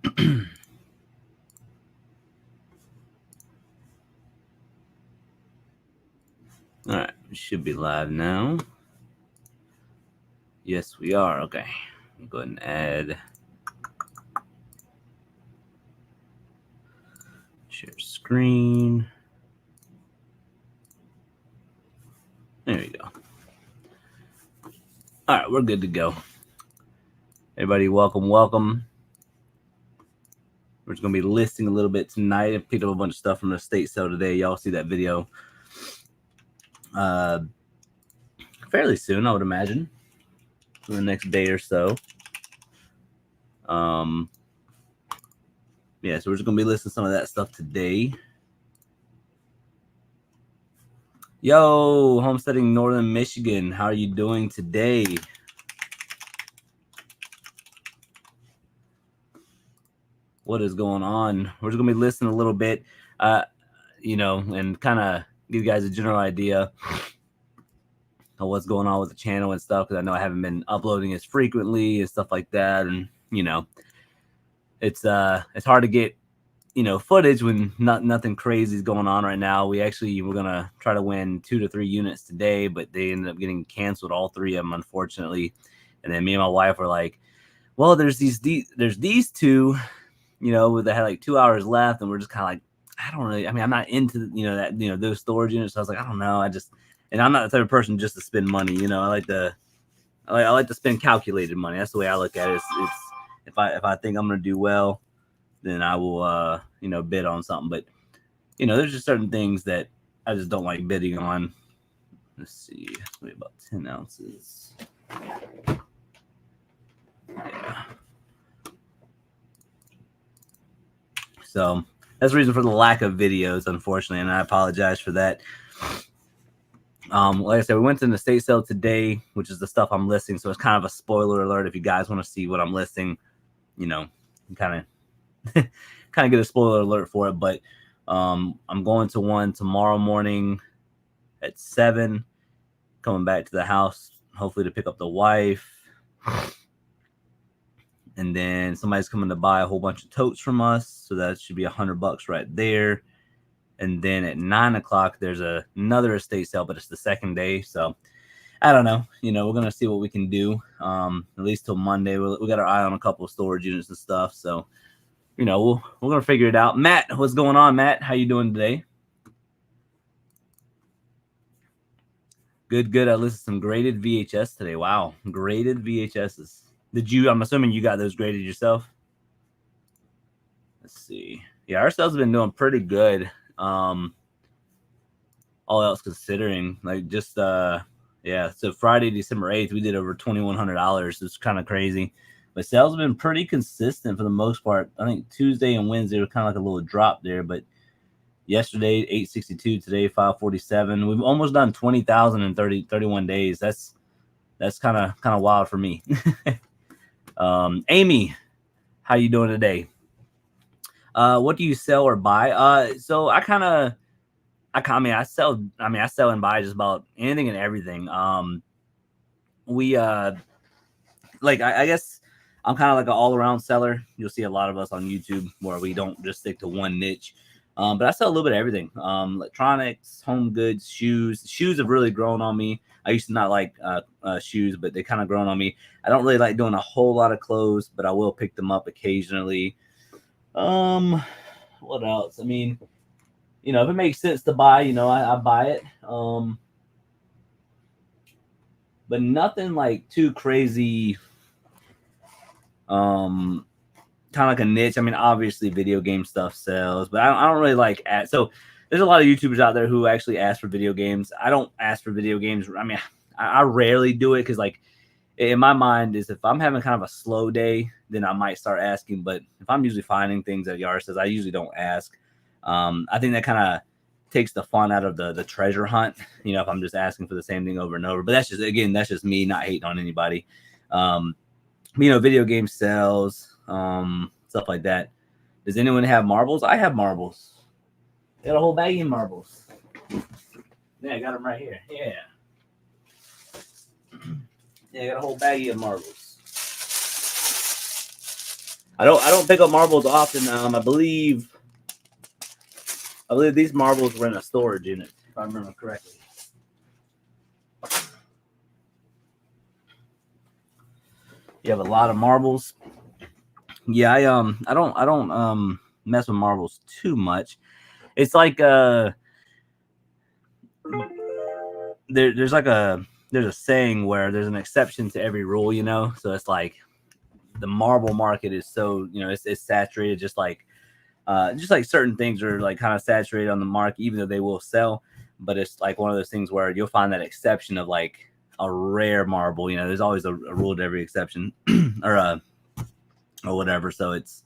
All right, we should be live now. Yes, we are. Okay, go ahead and add. Share screen. There we go. All right, we're good to go. Everybody, welcome. We're just going to be listing a little bit tonight. I picked up a bunch of stuff from the estate sale today. Y'all see that video fairly soon, I would imagine, in the next day or so. Yeah, so we're just going to be listing some of that stuff today. Yo, homesteading Northern Michigan. How are you doing today? What is going on? We're just going to be listing a little bit, and kind of give you guys a general idea of what's going on with the channel and stuff, because I know I haven't been uploading as frequently and stuff like that. And, it's hard to get, footage when nothing crazy is going on right now. We're going to try to win 2 to 3 units today, but they ended up getting canceled, all 3 of them, unfortunately. And then me and my wife were like, well, there's these 2, that had like 2 hours left, and we're just kind of like, I'm not into, those storage units. So I was like, I don't know. And I'm not the type of person just to spend money. I like to spend calculated money. That's the way I look at it. It's if I think I'm going to do well, then I will, bid on something. But, there's just certain things that I just don't like bidding on. Let's see. Wait, about 10 ounces. Yeah. So that's the reason for the lack of videos, unfortunately, and I apologize for that. Like I said, we went to an estate sale today, which is the stuff I'm listing. So it's kind of a spoiler alert. If you guys want to see what I'm listing, kind of get a spoiler alert for it. But I'm going to one tomorrow morning at 7, coming back to the house, hopefully to pick up the wife. And then somebody's coming to buy a whole bunch of totes from us. So that should be $100 right there. And then at 9 o'clock, there's another estate sale, but it's the second day. So I don't know. We're going to see what we can do, at least till Monday. We got our eye on a couple of storage units and stuff. So, we're going to figure it out. Matt, what's going on, Matt? How you doing today? Good. I listened to some graded VHS today. Wow. Graded VHSs. I'm assuming you got those graded yourself? Let's see. Yeah, our sales have been doing pretty good. All else considering, like just so Friday, December 8th, we did over $2,100. It's kind of crazy, but sales have been pretty consistent for the most part. I think Tuesday and Wednesday were kind of like a little drop there, but yesterday 862, today 547. We've almost done 20,000 in 31 days. That's kind of wild for me. Amy, how you doing today? What do you sell or buy? So I sell and buy just about anything and everything. I guess I'm kind of like an all-around seller. You'll see a lot of us on YouTube where we don't just stick to one niche. But I sell a little bit of everything. Electronics, home goods, shoes. Shoes have really grown on me. I used to not like shoes, but they kind of grown on me. I don't really like doing a whole lot of clothes, but I will pick them up occasionally. What else? I mean, if it makes sense to buy, I buy it. But nothing like too crazy. Kind of like a niche. I mean, obviously video game stuff sells, but I don't really like ads. So there's a lot of YouTubers out there who actually ask for video games. I don't ask for video games. I mean, I rarely do it because, like, in my mind is if I'm having kind of a slow day, then I might start asking. But if I'm usually finding things at yard sales, I usually don't ask. I think that kind of takes the fun out of the treasure hunt, if I'm just asking for the same thing over and over. But that's just me, not hating on anybody. Video game sales, stuff like that. Does anyone have marbles? I have marbles. Got a whole baggie of marbles. Yeah, I got them right here. Yeah. Yeah, I got a whole baggie of marbles. I don't pick up marbles often. I believe these marbles were in a storage unit, if I remember correctly. You have a lot of marbles. Yeah, I don't mess with marbles too much. It's like there's a saying where there's an exception to every rule, you know. So it's like the marble market is so, you know, it's saturated, just like certain things are like kind of saturated on the market, even though they will sell. But it's like one of those things where you'll find that exception of like a rare marble. You know, there's always a rule to every exception, or whatever. So it's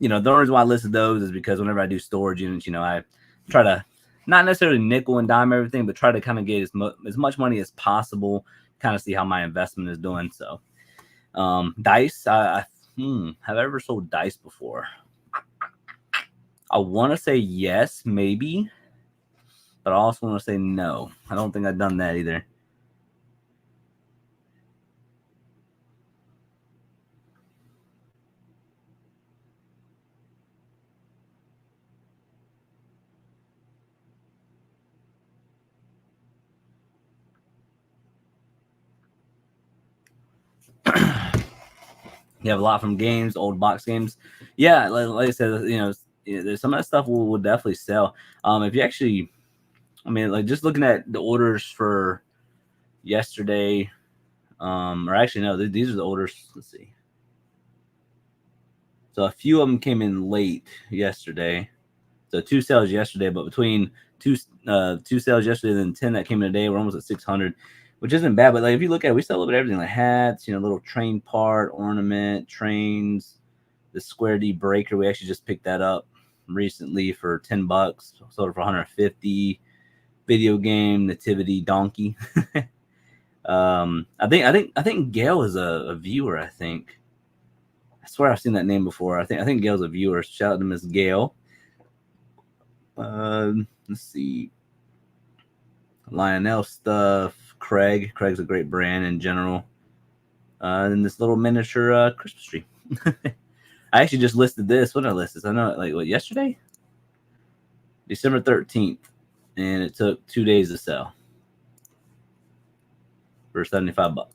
you know, the only reason why I listed those is because whenever I do storage units, you know, I try to not necessarily nickel and dime everything, but try to kind of get as much money as possible, kind of see how my investment is doing. So dice, have I ever sold dice before? I want to say yes, maybe, but I also want to say no. I don't think I've done that either. You have a lot from games, old box games. Yeah, like I said, you know, there's some of that stuff will definitely sell. If you actually, I mean, like just looking at the orders for yesterday, or actually no, these are the orders. Let's see. So a few of them came in late yesterday. So 2 sales yesterday, but between two sales yesterday and then 10 that came in today, we're almost at 600, which isn't bad. But like if you look at it, we sell a little bit of everything, like hats, you know, little train part, ornament, trains, the Square D breaker. We actually just picked that up recently for $10. Sold it for 150. Video game nativity donkey. I think Gail is a viewer. I think. I swear I've seen that name before. I think Gail's a viewer. Shout out to Miss Gail. Let's see. Lionel stuff. Craig's a great brand in general. And this little miniature Christmas tree. I actually just listed this. What did I list this? I know, like, what, yesterday? December 13th. And it took 2 days to sell for $75.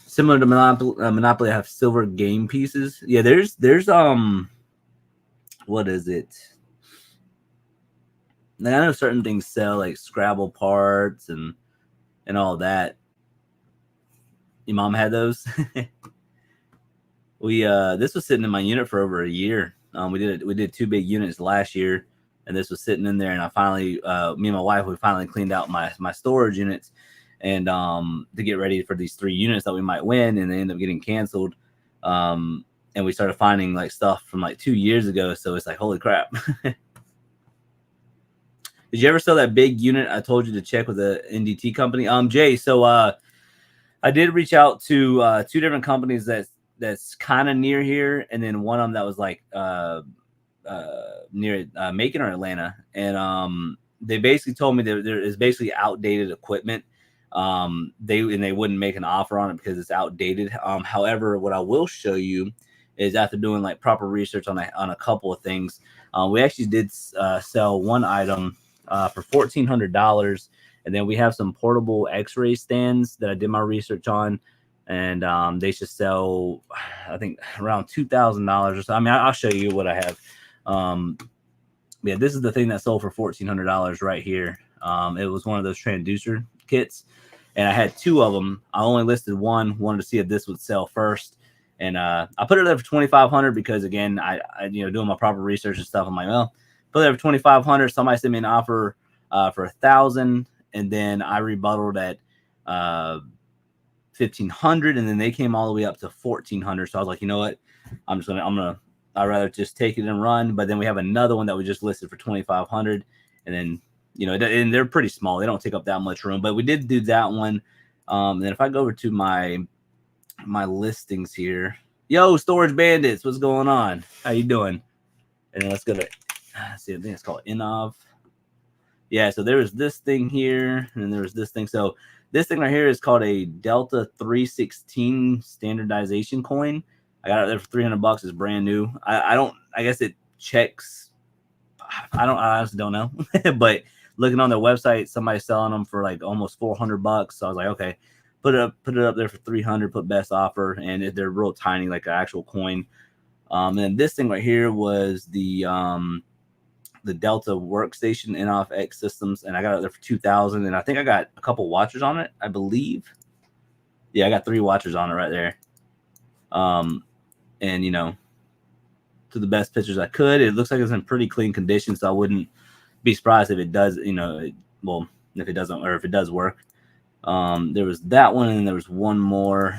Similar to Monopoly, I have silver game pieces. Yeah, there's what is it? Like, I know certain things sell, like Scrabble parts and all that. Your mom had those? We this was sitting in my unit for over a year. We did 2 big units last year, and this was sitting in there. And I finally, me and my wife, we finally cleaned out my storage units, and to get ready for these 3 units that we might win, and they end up getting canceled. And we started finding like stuff from like 2 years ago. So it's like, holy crap. Did you ever sell that big unit I told you to check with the NDT company? Jay, so I did reach out to 2 different companies that's kind of near here, and then one of them that was like near Macon or Atlanta, and they basically told me that there is basically outdated equipment. They wouldn't make an offer on it because it's outdated. However, what I will show you is after doing like proper research on a couple of things, we actually did sell one item for $1,400, and then we have some portable X-ray stands that I did my research on, and they should sell, I think, around $2,000 or so. I mean, I'll show you what I have. Yeah, this is the thing that sold for $1,400 right here. It was one of those transducer kits, and I had 2 of them. I only listed one, wanted to see if this would sell first. And I put it there for $2,500 because, again, I doing my proper research and stuff. I'm like, well, put it there for $2,500. Somebody sent me an offer for $1,000, and then I rebutted at $1,500, and then they came all the way up to $1,400. So I was like, you know what? I'd rather just take it and run. But then we have another one that we just listed for $2,500, and then and they're pretty small. They don't take up that much room. But we did do that one. And then if I go over to my listings here, yo, Storage Bandits, what's going on? How you doing? And then let's go to see. I think it's called Inov. Yeah, so there was this thing here, and then there was this thing. So this thing right here is called a Delta 316 standardization coin. I got it there for $300. It's brand new. I don't. I guess it checks. I honestly don't know. But looking on their website, somebody's selling them for like almost $400. So I was like, okay, put it up there for 300. Put best offer, and they're real tiny, like an actual coin. And then this thing right here was the Delta workstation Inoff X systems, and I got it there for 2,000. And I think I got a couple watchers on it, I believe. Yeah, I got 3 watchers on it right there. And you know, to the best pictures I could, it looks like it's in pretty clean condition, so I wouldn't be surprised if it does, you know, if it doesn't, or if it does work. There was that one, and there was one more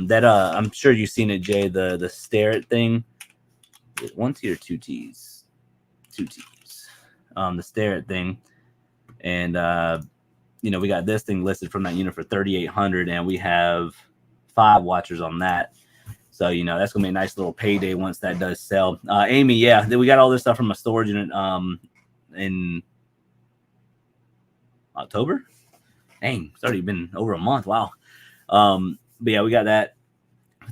that I'm sure you've seen it, Jay, the stare it thing. 1 T or 2 T's? 2 T's. The stare it thing. And you know, we got this thing listed from that unit for 3,800, and we have 5 watchers on that. So, you know, that's gonna be a nice little payday once that does sell. Amy, yeah, we got all this stuff from a storage unit in October. Dang, it's already been over a month. Wow. But yeah, we got that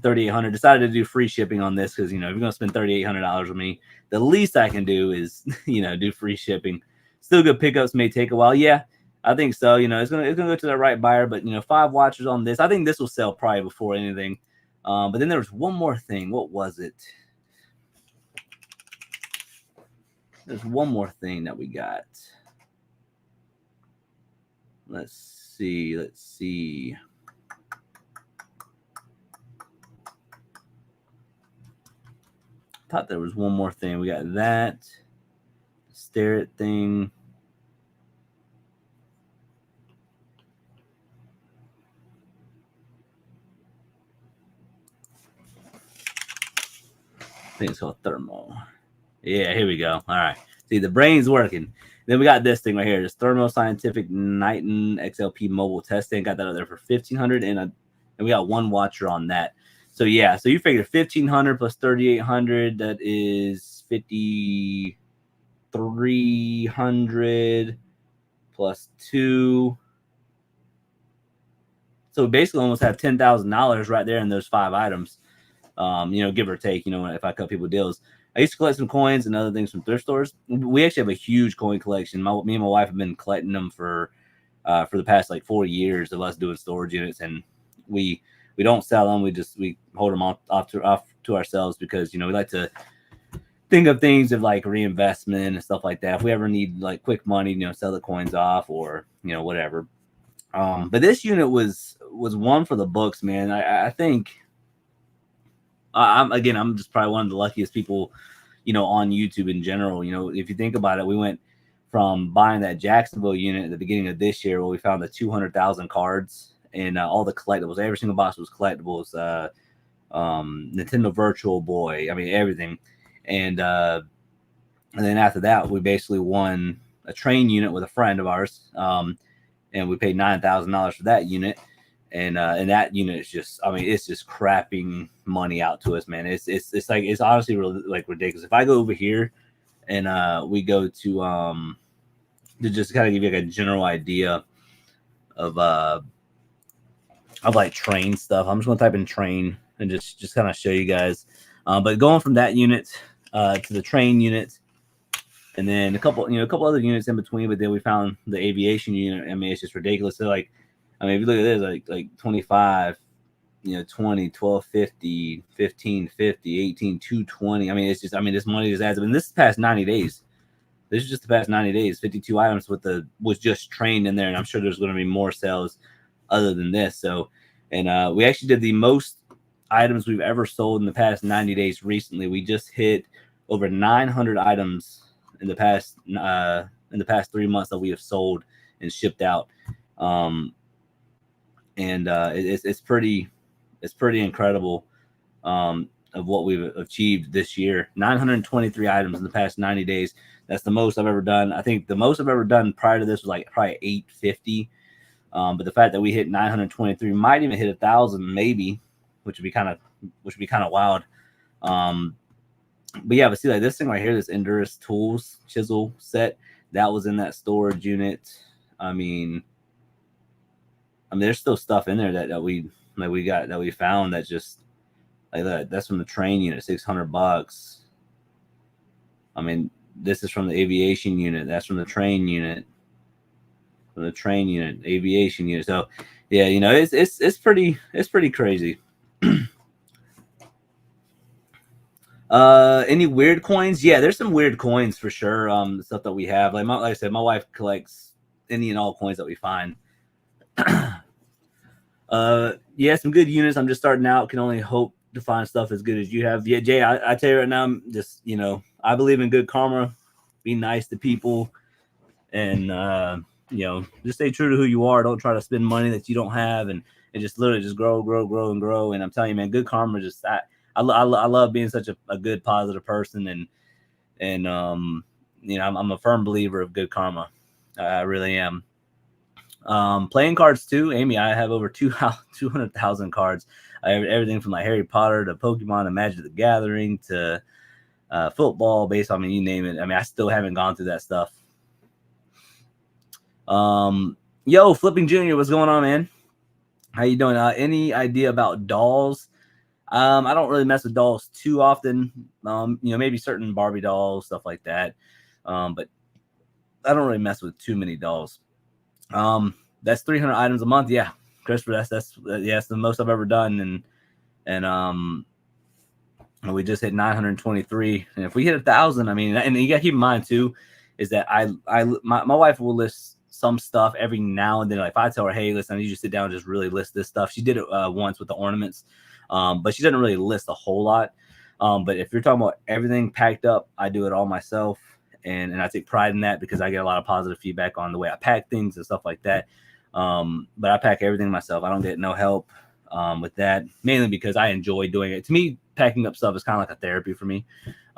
3,800. Decided to do free shipping on this because, you know, if you're gonna spend $3,800 with me, the least I can do is, you know, do free shipping. Still good pickups, may take a while. Yeah, I think so. You know, it's gonna go to the right buyer, but you know, 5 watchers on this. I think this will sell probably before anything. But then there was one more thing. What was it? There's one more thing that we got. Let's see. Thought there was one more thing. We got that stare it thing. I think it's called thermo. Yeah, here we go. All right. See, the brain's working. Then we got this thing right here. This Thermo Scientific Niton XLP mobile testing. Got that out there for 1,500, and we got 1 watcher on that. So yeah, so you figure 1,500 plus 3,800, that is 5,300 plus 2. So we basically almost have $10,000 right there in those 5 items. You know, give or take. You know, if I cut people deals. I used to collect some coins and other things from thrift stores. We actually have a huge coin collection. Me and my wife have been collecting them for the past like 4 years of us doing storage units, and we don't sell them. We hold them off to ourselves because, you know, we like to think of things of like reinvestment and stuff like that. If we ever need like quick money, you know, sell the coins off or, you know, whatever. But this unit was one for the books, man. I think. I'm just probably one of the luckiest people, you know, on YouTube in general. You know, if you think about it, we went from buying that Jacksonville unit at the beginning of this year, where we found the 200,000 cards and all the collectibles. Every single box was collectibles. Nintendo Virtual Boy. I mean, everything. And then after that, we basically won a train unit with a friend of ours, and we paid $9,000 for that unit. And that unit is just, I mean, it's just crapping money out to us, man. It's like, it's honestly really like ridiculous. If I go over here and we go to just kind of give you like a general idea of like train stuff. I'm just gonna type in train and just kind of show you guys. But going from that unit to the train unit, and then a couple other units in between. But then we found the aviation unit. I mean, it's just ridiculous. So like, I mean, if you look at this, like 25, you know, 20, 12, 50, 15, 50, 18, 220. I mean, it's just, I mean, this money just adds up. And this is past 90 days. This is just the past 90 days, 52 items was just trained in there. And I'm sure there's going to be more sales other than this. So, and we actually did the most items we've ever sold in the past 90 days recently. We just hit over 900 items in the past 3 months that we have sold and shipped out. It's pretty incredible of what we've achieved this year. 923 items in the past 90 days. That's the most I've ever done. I think the most I've ever done prior to this was like probably 850. But the fact that we hit 923, might even hit 1,000 maybe, which would be kind of wild. But yeah, but see, like this thing right here, this Endurus Tools chisel set, That was in that storage unit. I mean, there's still stuff in there that we found that just like that. That's from the train unit, $600. I mean, this is from the aviation unit. That's from the train unit. From the train unit, aviation unit. So, yeah, you know, it's pretty crazy. Any weird coins? Yeah, there's some weird coins for sure. The stuff that we have, like I said, my wife collects any and all coins that we find. Yeah, some good units. I'm just starting out. Can only hope to find stuff as good as you have. Yeah, Jay, I tell you right now, I'm just, you know, I believe in good karma. Be nice to people, and you know, just stay true to who you are. Don't try to spend money that you don't have, and just literally just grow, and grow. And I'm telling you, man, good karma. Just I love being such a good positive person, and you know, I'm a firm believer of good karma. I really am. Playing cards too, Amy. I have over 200,000 cards. I have everything from like Harry Potter to Pokemon to Magic the Gathering to football, baseball. I mean, you name it. I mean, I still haven't gone through that stuff. Yo, Flipping Junior, what's going on, man? How you doing? Any idea about dolls? I don't really mess with dolls too often. You know, maybe certain Barbie dolls, stuff like that. But I don't really mess with too many dolls. That's 300 items a month. Yeah, Christopher, that's the most I've ever done. And we just hit 923. And if we hit 1,000, I mean, and you got to keep in mind too, is that my wife will list some stuff every now and then. Like if I tell her, hey, listen, I need you to sit down and just really list this stuff. She did it once with the ornaments, but she doesn't really list a whole lot. But if you're talking about everything packed up, I do it all myself. And I take pride in that because I get a lot of positive feedback on the way I pack things and stuff like that. But I pack everything myself. I don't get no help with that, mainly because I enjoy doing it. To me, packing up stuff is kind of like a therapy for me.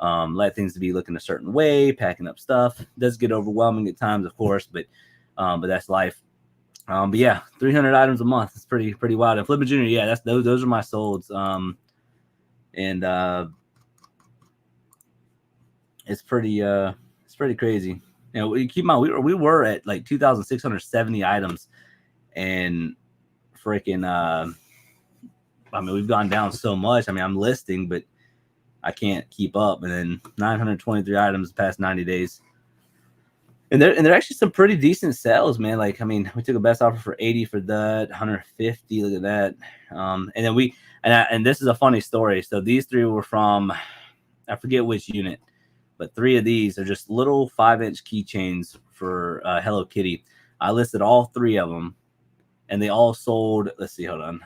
Let things to be looking a certain way, packing up stuff. It does get overwhelming at times, of course, but that's life. But yeah, 300 items a month. It's pretty wild. And Flipping Junior, yeah, those are my solds. And it's pretty crazy. You know, keep in mind we were at like 2,670 items, and freaking I mean, we've gone down so much. I mean, I'm listing, but I can't keep up. And then 923 items the past 90 days. And they're actually some pretty decent sales, man. Like, I mean, we took a best offer for 80 for that, 150. Look at that. And then and this is a funny story. So these three were from, I forget which unit, but three of these are just little 5-inch keychains for Hello Kitty. I listed all three of them, and they all sold. Let's see, hold on.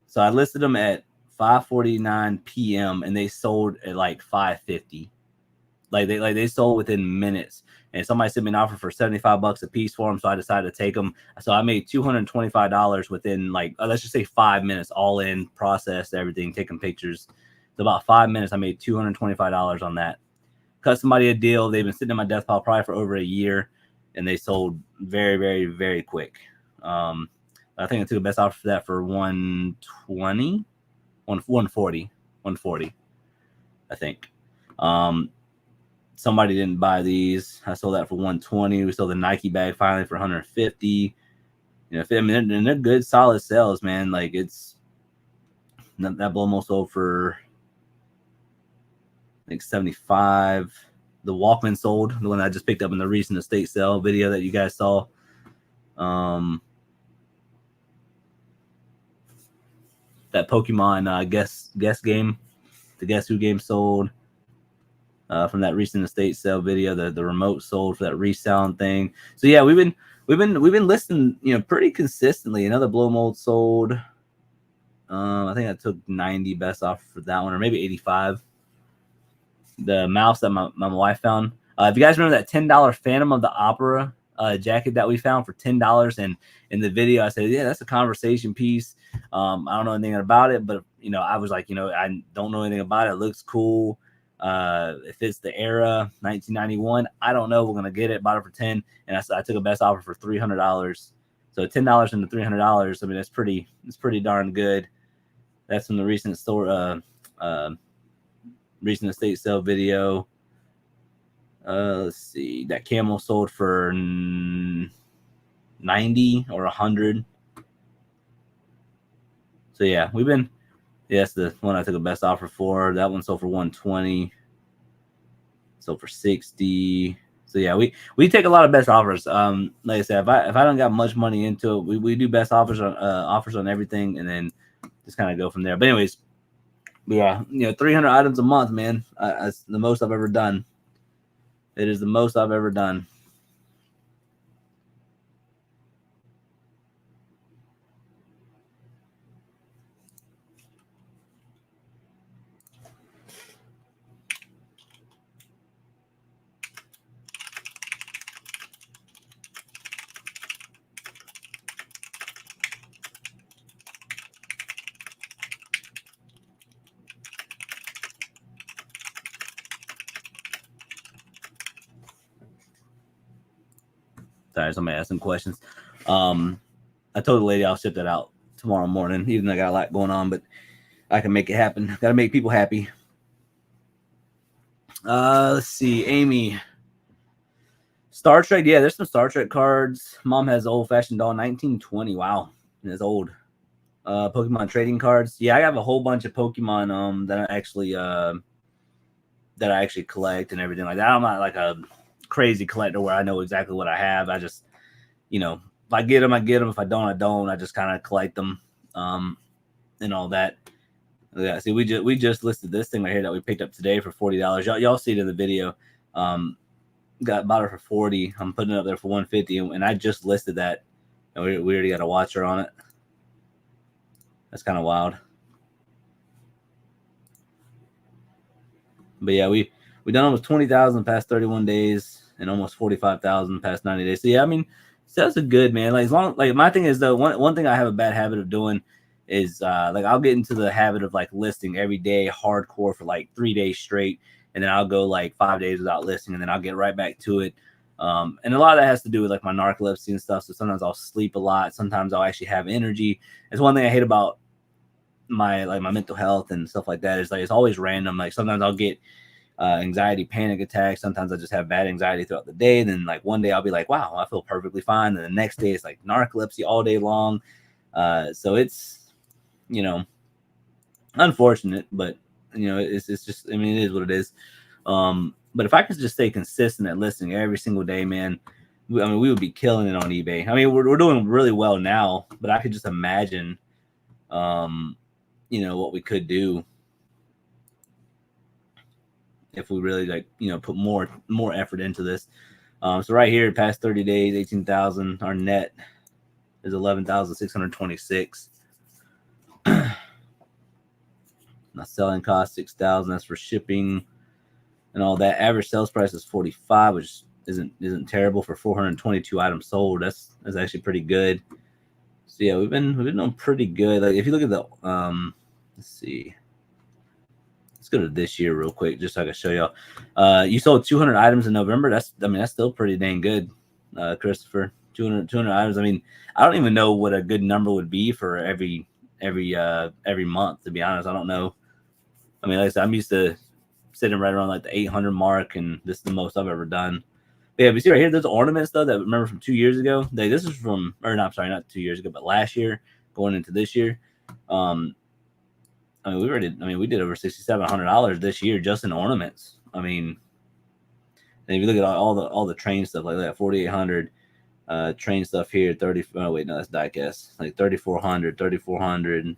So I listed them at 5:49 p.m. and they sold at like 5:50. Like they sold within minutes. And somebody sent me an offer for $75 a piece for them, so I decided to take them. So I made $225 within like let's just say 5 minutes, all in, processed everything, taking pictures. So about 5 minutes, I made $225 on that. Cut somebody a deal. They've been sitting in my death pile probably for over a year, and they sold very, very, very quick. I think I took the best offer for that for 120, 140, 140, I think. Somebody didn't buy these. I sold that for 120. We sold the Nike bag finally for 150. You know, I mean, they're good, solid sales, man. Like it's that almost sold for I think 75. The Walkman sold, the one I just picked up in the recent estate sale video that you guys saw. That Pokemon guess game, the Guess Who game sold from that recent estate sale video. The remote sold for that resound thing. So yeah, we've been listing, you know, pretty consistently. Another blow mold sold. I think I took 90 best off for that one, or maybe 85. The mouse that my wife found. If you guys remember that $10 Phantom of the Opera jacket that we found for $10, and in the video I said, yeah, that's a conversation piece. I don't know anything about it, but you know, I was like, you know, I don't know anything about it. It looks cool. If it's the era 1991, I don't know. We're gonna get it. Bought it for 10, and I took a best offer for $300. So $10 into $300. I mean, it's pretty darn good. That's from the recent recent estate sale video. Let's see. That camel sold for 90 or 100. So yeah, we've been. Yes, the one I took the best offer for. That one sold for 120. Sold for 60. So yeah, we take a lot of best offers. Like I said, if I don't got much money into it, we do best offers on everything, and then just kind of go from there. But anyways, yeah, 300 items a month, man. That's the most I've ever done. It is the most I've ever done. Sorry, somebody asked some questions. I told the lady I'll ship that out tomorrow morning, even though I got a lot going on, but I can make it happen. Got to make people happy. Let's see, Amy. Star Trek, yeah, there's some Star Trek cards. Mom has old fashioned doll, 1920. Wow, it's old. Pokemon trading cards. Yeah, I have a whole bunch of Pokemon that I actually collect and everything like that. I'm not like a crazy collector where I know exactly what I have. I just, if I get them, I get them. If I don't, I don't. I just kind of collect them, and all that. Yeah, see, we just listed this thing right here that we picked up today for $40. Y'all see it in the video. Bought it for 40. I'm putting it up there for 150, and I just listed that, and we already got a watcher on it. That's kind of wild. But yeah, we done almost 20,000 past 31 days, and almost 45,000 past 90 days. So yeah, I mean, that's a good, man. Like, as long, like, my thing is though, one thing I have a bad habit of doing is like, I'll get into the habit of like listing every day hardcore for like 3 days straight, and then I'll go like 5 days without listing, and then I'll get right back to it. And a lot of that has to do with like my narcolepsy and stuff. So sometimes I'll sleep a lot. Sometimes I'll actually have energy. It's one thing I hate about my mental health and stuff like that is like, it's always random. Like, sometimes I'll get anxiety, panic attacks. Sometimes I just have bad anxiety throughout the day. And then like one day I'll be like, wow, I feel perfectly fine. And the next day it's like narcolepsy all day long. So it's, unfortunate, but it's just, I mean, it is what it is. But if I could just stay consistent at listing every single day, man, we would be killing it on eBay. I mean, we're doing really well now, but I could just imagine, what we could do if we really put more effort into this. So right here, past 30 days, 18,000. Our net is 11,626. Now selling cost 6,000. That's for shipping and all that. Average sales price is 45, which isn't terrible for 422 items sold. That's actually pretty good. So yeah, we've been doing pretty good. Like, if you look at the let's see. Let's go to this year real quick, just so I can show y'all. You sold 200 items in November. That's still pretty dang good, Christopher. 200 items. I mean, I don't even know what a good number would be for every month. To be honest, I don't know. I mean, like I said, I'm used to sitting right around like the 800 mark, and this is the most I've ever done. But yeah, we see right here, there's ornaments though that I remember from 2 years ago. This is from, or no, I'm sorry, not 2 years ago, but last year going into this year. I mean, we did over $6,700 this year just in ornaments. I mean, and if you look at all the train stuff like that, 4,800 train stuff here, 30. Oh wait, no, that's diecast. Like 3,400.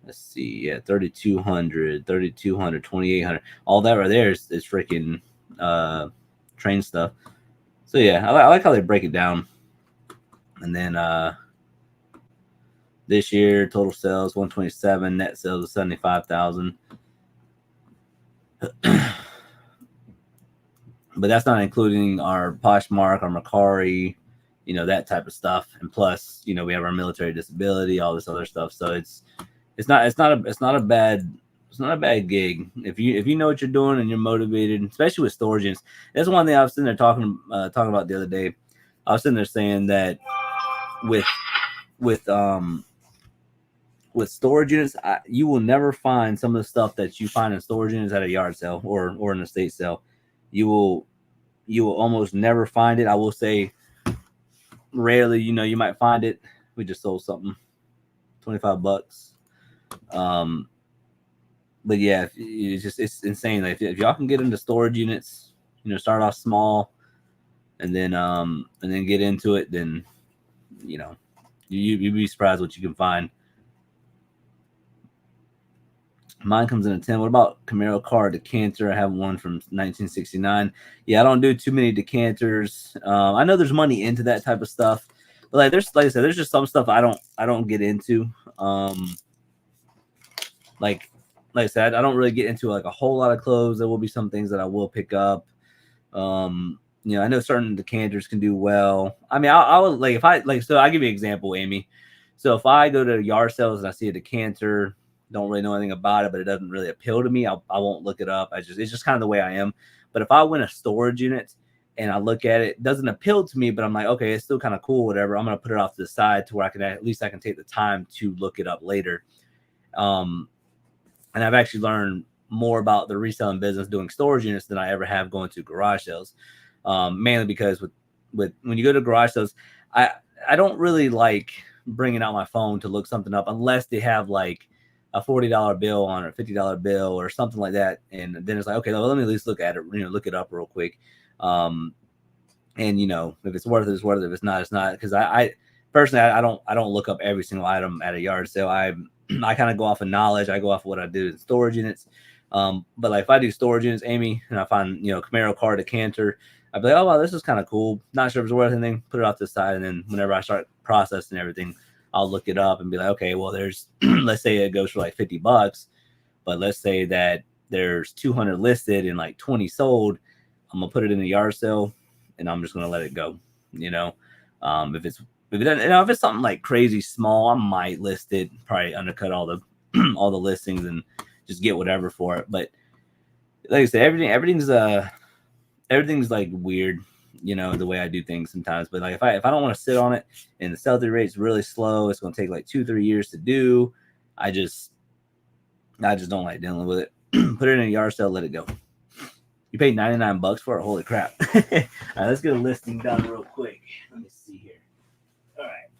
Let's see, yeah, 3,200, 2,800. All that right there is freaking train stuff. So yeah, I like how they break it down. And then this year, total sales 127, net sales of 75,000. But that's not including our Poshmark, our Mercari, that type of stuff. And plus, we have our military disability, all this other stuff. So it's not a bad gig if you know what you're doing and you're motivated, especially with storage units. That's one thing I was sitting there talking about the other day. I was sitting there saying that with storage units, you will never find some of the stuff that you find in storage units at a yard sale or an estate sale. you will almost never find it. I will say, rarely, you might find it. We just sold something, $25. But yeah, it's insane. Like if y'all can get into storage units, start off small, and then get into it, then you'd be surprised what you can find. Mine comes in a 10. What about Camaro car decanter? I have one from 1969. Yeah, I don't do too many decanters. I know there's money into that type of stuff, but like I said, there's just some stuff I don't get into. Like I said, I don't really get into like a whole lot of clothes. There will be some things that I will pick up. I know certain decanters can do well. I mean, I would like if I like. So I'll give you an example, Amy. So if I go to yard sales and I see a decanter, don't really know anything about it, but it doesn't really appeal to me, I won't look it up. It's just kind of the way I am. But if I win a storage unit and I look at it, it doesn't appeal to me, but I'm like, okay, it's still kind of cool, whatever. I'm gonna put it off to the side to where I can take the time to look it up later. And I've actually learned more about the reselling business doing storage units than I ever have going to garage sales. Mainly because with when you go to garage sales, I don't really like bringing out my phone to look something up unless they have like a $40 bill on it, $50 bill or something like that. And then it's like, okay, well, let me at least look at it, look it up real quick. And if it's worth it, it's worth it. If it's not, it's not. Because I personally, I don't look up every single item at a yard sale. I kind of go off of knowledge. I go off of what I do in storage units. But like if I do storage units, Amy, and I find, Camaro car decanter, I'd be like, oh, wow, this is kind of cool. Not sure if it's worth anything. Put it off to the side. And then whenever I start processing everything, I'll look it up and be like, okay, well, there's, let's say it goes for like $50, but let's say that there's 200 listed and like 20 sold. I'm going to put it in a yard sale and I'm just going to let it go. If it's something like crazy small, I might list it, probably undercut all the all the listings and just get whatever for it. But like I said, everything's like weird, the way I do things sometimes. But like if I don't want to sit on it and the sell-through rate's really slow, it's going to take like 2-3 years to do. I just don't like dealing with it. Put it in a yard sale, let it go. You paid $99 for it? Holy crap. All right, let's get a listing done real quick. Let me see here. All right,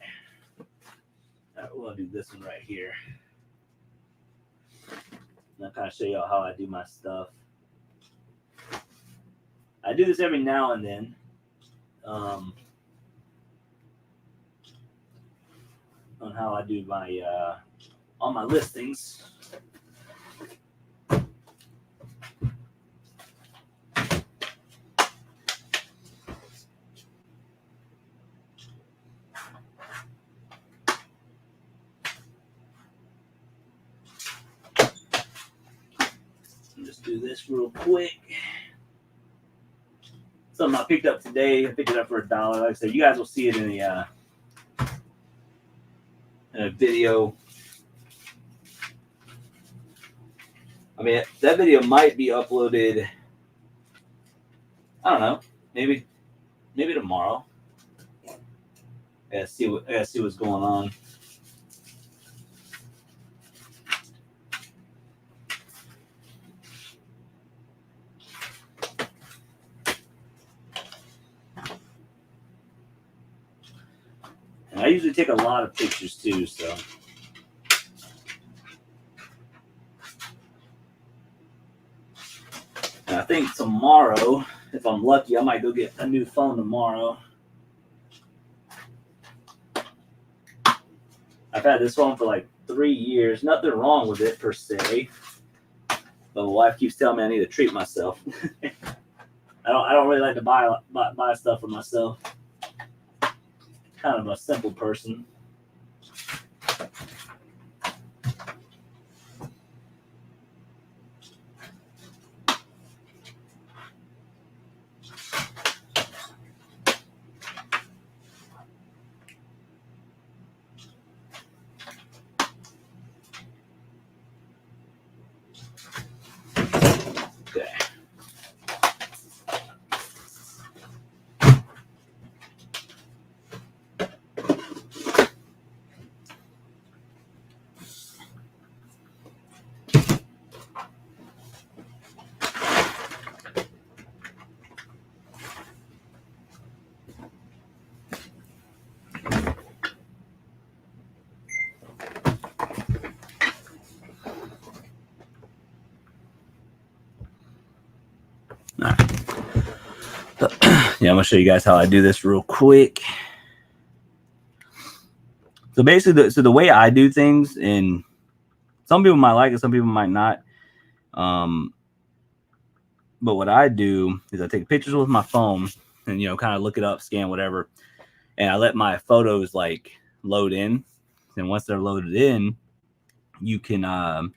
we'll do this one right here. And I'll kind of show y'all how I do my stuff. I do this every now and then. On how I do my all my listings. Just do this real quick. Something I picked up today. I picked it up for $1. Like I said, you guys will see it in a video. I mean, that video might be uploaded. I don't know. Maybe tomorrow. I gotta see what's going on. And I usually take a lot of pictures too, so. And I think tomorrow, if I'm lucky, I might go get a new phone tomorrow. I've had this phone for like 3 years. Nothing wrong with it per se. But my wife keeps telling me I need to treat myself. I don't really like to buy stuff for myself. Kind of a simple person. Okay. Yeah, I'm gonna show you guys how I do this real quick. So basically, the way I do things, and some people might like it, some people might not. But what I do is I take pictures with my phone and, you know, kind of look it up, scan whatever, and I let my photos like load in. And once they're loaded in, you can I'll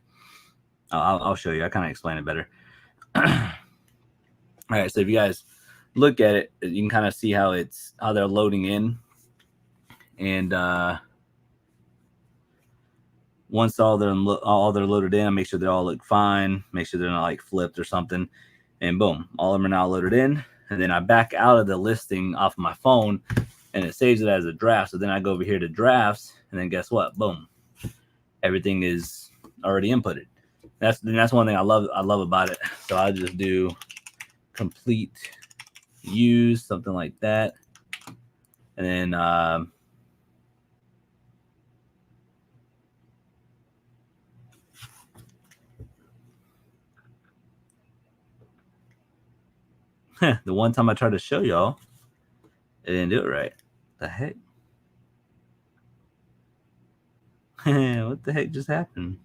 show you. I kind of explain it better. All right, so if you guys look at it, you can kind of see how they're loading in, and once all they're loaded in, I make sure they all look fine, make sure they're not like flipped or something, and boom, all of them are now loaded in. And then I back out of the listing off of my phone, and it saves it as a draft. So then I go over here to drafts, and then guess what? Boom, everything is already inputted. That's one thing I love about it. So I just do complete use, something like that, and then the one time I tried to show y'all, it didn't do it right. The heck? What the heck just happened?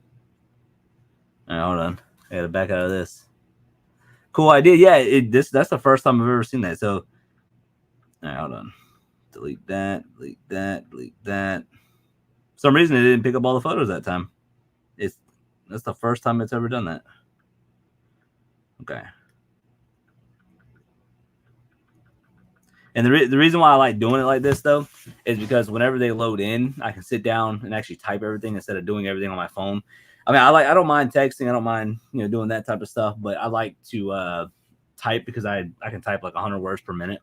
All right, hold on. I gotta back out of this. Cool idea. Yeah, that's the first time I've ever seen that. So, all right, hold on. Delete that. Delete that. Delete that. For some reason, it didn't pick up all the photos that time. That's the first time it's ever done that. Okay. And the reason why I like doing it like this, though, is because whenever they load in, I can sit down and actually type everything instead of doing everything on my phone. I mean, I don't mind texting. I don't mind, doing that type of stuff. But I like to type because I can type like 100 words per minute.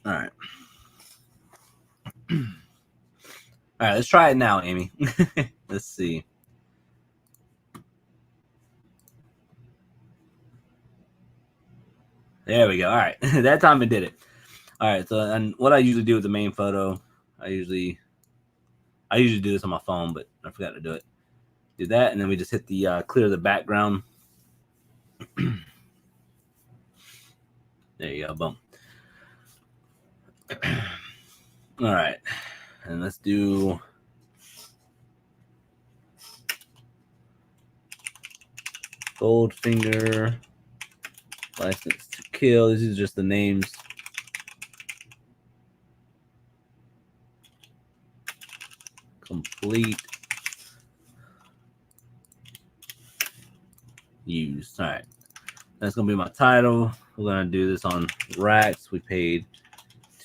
All right. All right, let's try it now, Amy. Let's see. There we go. All right. That time it did it. All right. So, and what I usually do with the main photo, I usually do this on my phone, but I forgot to do it. Do that, and then we just hit the clear the background. There you go. Boom. All right. And let's do Goldfinger, License to Kill. These are just the names. Complete use. All right. That's going to be my title. We're going to do this on Racks. We paid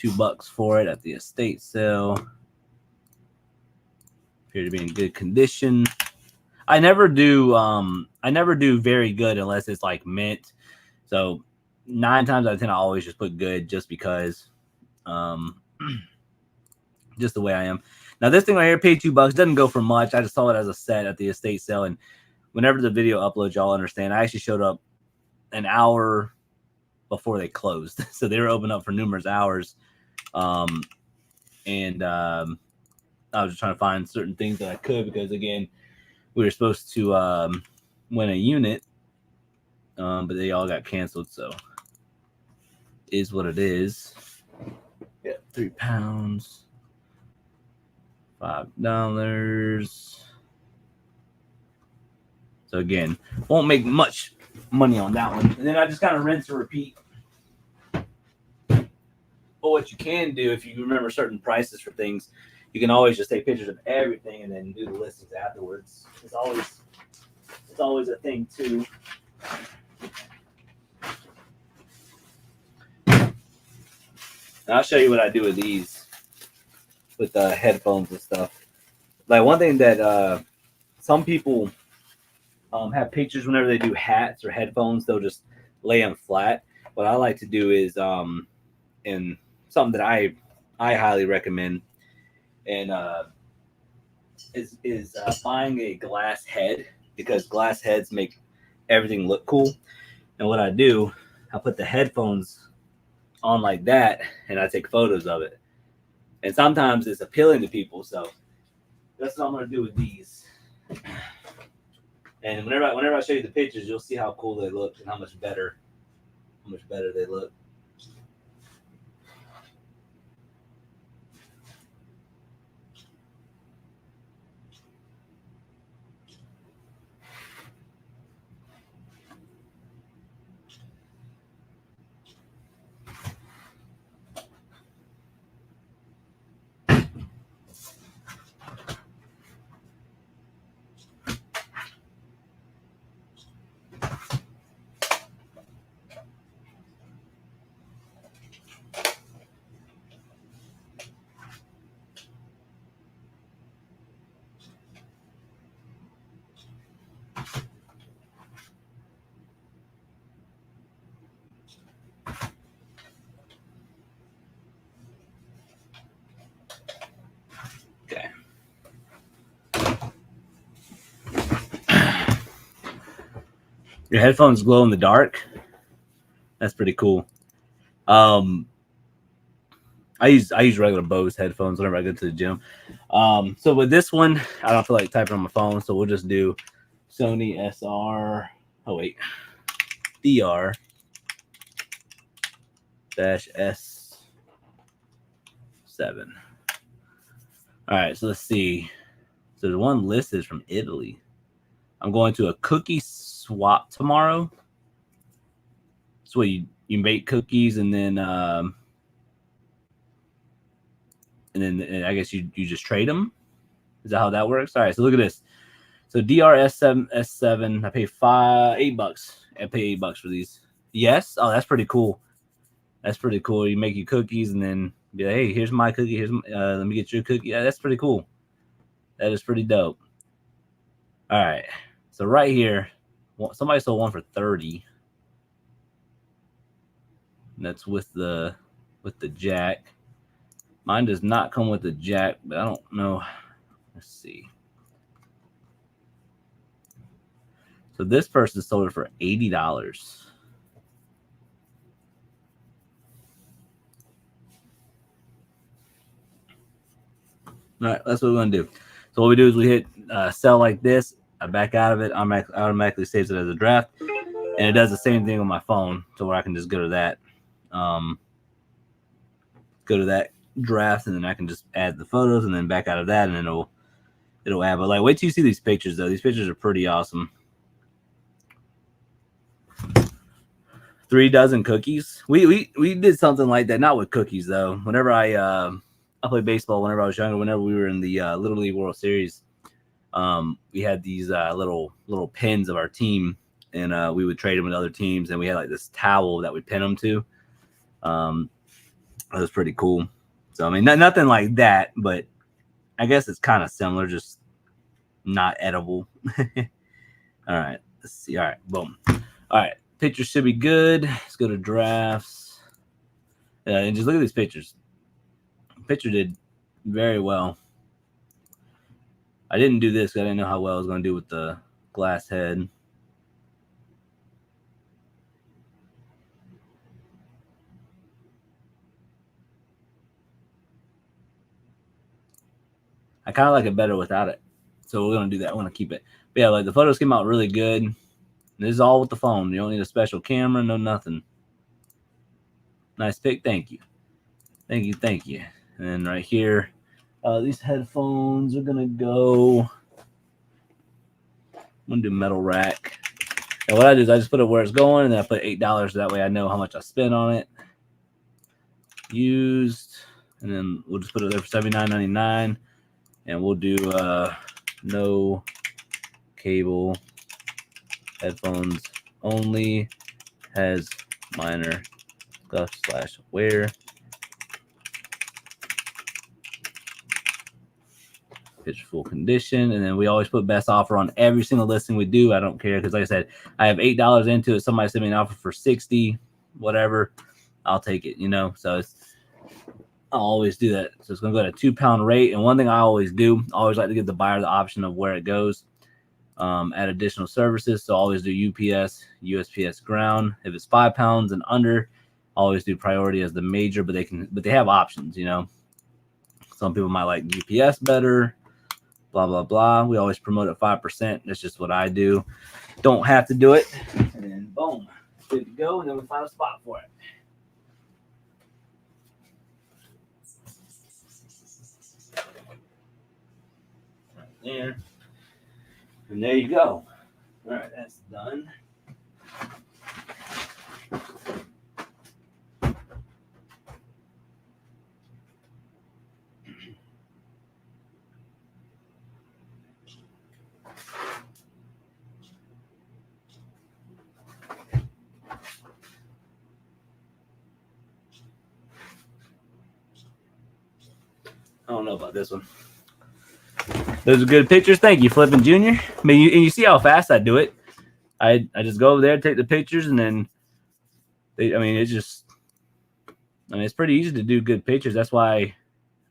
$2 for it at the estate sale. Appear to be in good condition. I never do very good unless it's like mint. So 9 times out of 10, I always just put good just because, just the way I am. Now this thing right here, paid $2, doesn't go for much. I just saw it as a set at the estate sale, and whenever the video uploads, y'all understand. I actually showed up an hour before they closed, so they were open up for numerous hours, and I was just trying to find certain things that I could because again, we were supposed to win a unit, but they all got canceled. So, is what it is. Yeah, £3, $5. So again, won't make much money on that one. And then I just kind of rinse and repeat. But what you can do, if you remember certain prices for things, you can always just take pictures of everything and then do the listings afterwards. It's always a thing too. Now I'll show you what I do with these, with the headphones and stuff. Like one thing that some people have pictures whenever they do hats or headphones, they'll just lay them flat. What I like to do is, and something that I highly recommend, and is buying a glass head, because glass heads make everything look cool. And what I put the headphones on like that, and I take photos of it. and sometimes it's appealing to people. So that's what I'm gonna do with these. And whenever I show you the pictures, you'll see how cool they look and how much better they look. Okay. Your headphones glow in the dark. That's pretty cool. I use regular Bose headphones whenever I go to the gym. So with this one, I don't feel like typing on my phone, so we'll just do Sony SR. Oh wait, DR -S7. All right, so let's see. So the one listed is from Italy. I'm going to a cookie swap tomorrow. So you make cookies and then I guess you just trade them. Is that how that works? All right, so look at this. So DRS7S7, I pay $8. I pay $8 for these. Yes. Oh, that's pretty cool. That's pretty cool. You make your cookies and then be like, hey, here's my cookie. Here's let me get your cookie. Yeah, that's pretty cool. That is pretty dope. All right. So right here, somebody sold one for $30. And that's with the jack. Mine does not come with the jack, but I don't know. Let's see. So this person sold it for $80. All right, that's what we're going to do. So what we do is we hit sell like this. I back out of it. Automatically saves it as a draft. And it does the same thing on my phone. So where I can just go to that draft, and then I can just add the photos and then back out of that, and then it'll add. But like, wait till you see these pictures though. These pictures are pretty awesome. 3 dozen cookies. We did something like that, not with cookies though. Whenever I played baseball whenever I was younger, whenever we were in the Little League World Series, we had these little pins of our team, and we would trade them with other teams, and we had like this towel that we pin them to. That was pretty cool. So I mean, nothing like that, but I guess it's kind of similar, just not edible. All right, let's see. All right, boom. All right, pictures should be good. Let's go to drafts. And just look at these pictures. The picture did very well. I didn't do this because I didn't know how well I was going to do with the glass head. I kind of like it better without it. So we're going to do that. I want to keep it. But yeah, like the photos came out really good. This is all with the phone. You don't need a special camera, no nothing. Nice pick. Thank you. Thank you. Thank you. And then right here, these headphones are going to go. I'm going to do metal rack. And what I do is I just put it where it's going, and then I put $8. So that way I know how much I spent on it. Used. And then we'll just put it there for $79.99. And we'll do no cable headphones only, has minor scuff / wear. Pitch full condition. And then we always put best offer on every single listing we do. I don't care because, like I said, I have $8 into it. Somebody sent me an offer for $60, whatever. I'll take it, you know. So I'll always do that. So it's going to go at a 2-pound rate. And one thing I always do, I always like to give the buyer the option of where it goes. Add additional services. So I always do UPS, USPS ground. If it's 5 pounds and under, I always do priority as the major, but they have options, you know. Some people might like UPS better. Blah, blah, blah. We always promote at 5%. That's just what I do. Don't have to do it. And then boom, good to go. And then we find a spot for it. Right there. And there you go. All right, that's done. I don't know about this one. Those are good pictures. Thank you, Flippin' Junior. I mean, you see how fast I do it. I just go over there, take the pictures, and then it's pretty easy to do good pictures. That's why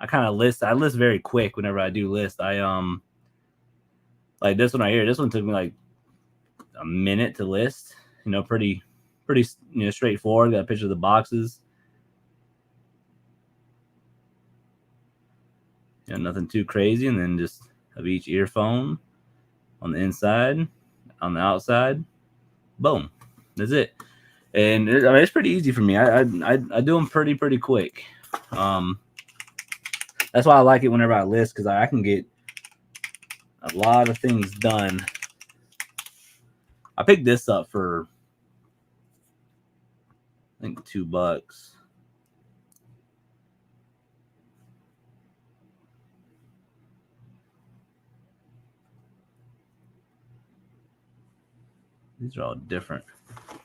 I kind of list. I list very quick whenever I do list. I like this one right here. This one took me like a minute to list. Pretty straightforward. Got a picture of the boxes. Nothing too crazy, and then just of each earphone on the inside, on the outside. Boom, that's it. And it's pretty easy for me. I do them pretty quick. That's why I like it whenever I list, because I can get a lot of things done. I picked this up for I think $2. These are all different.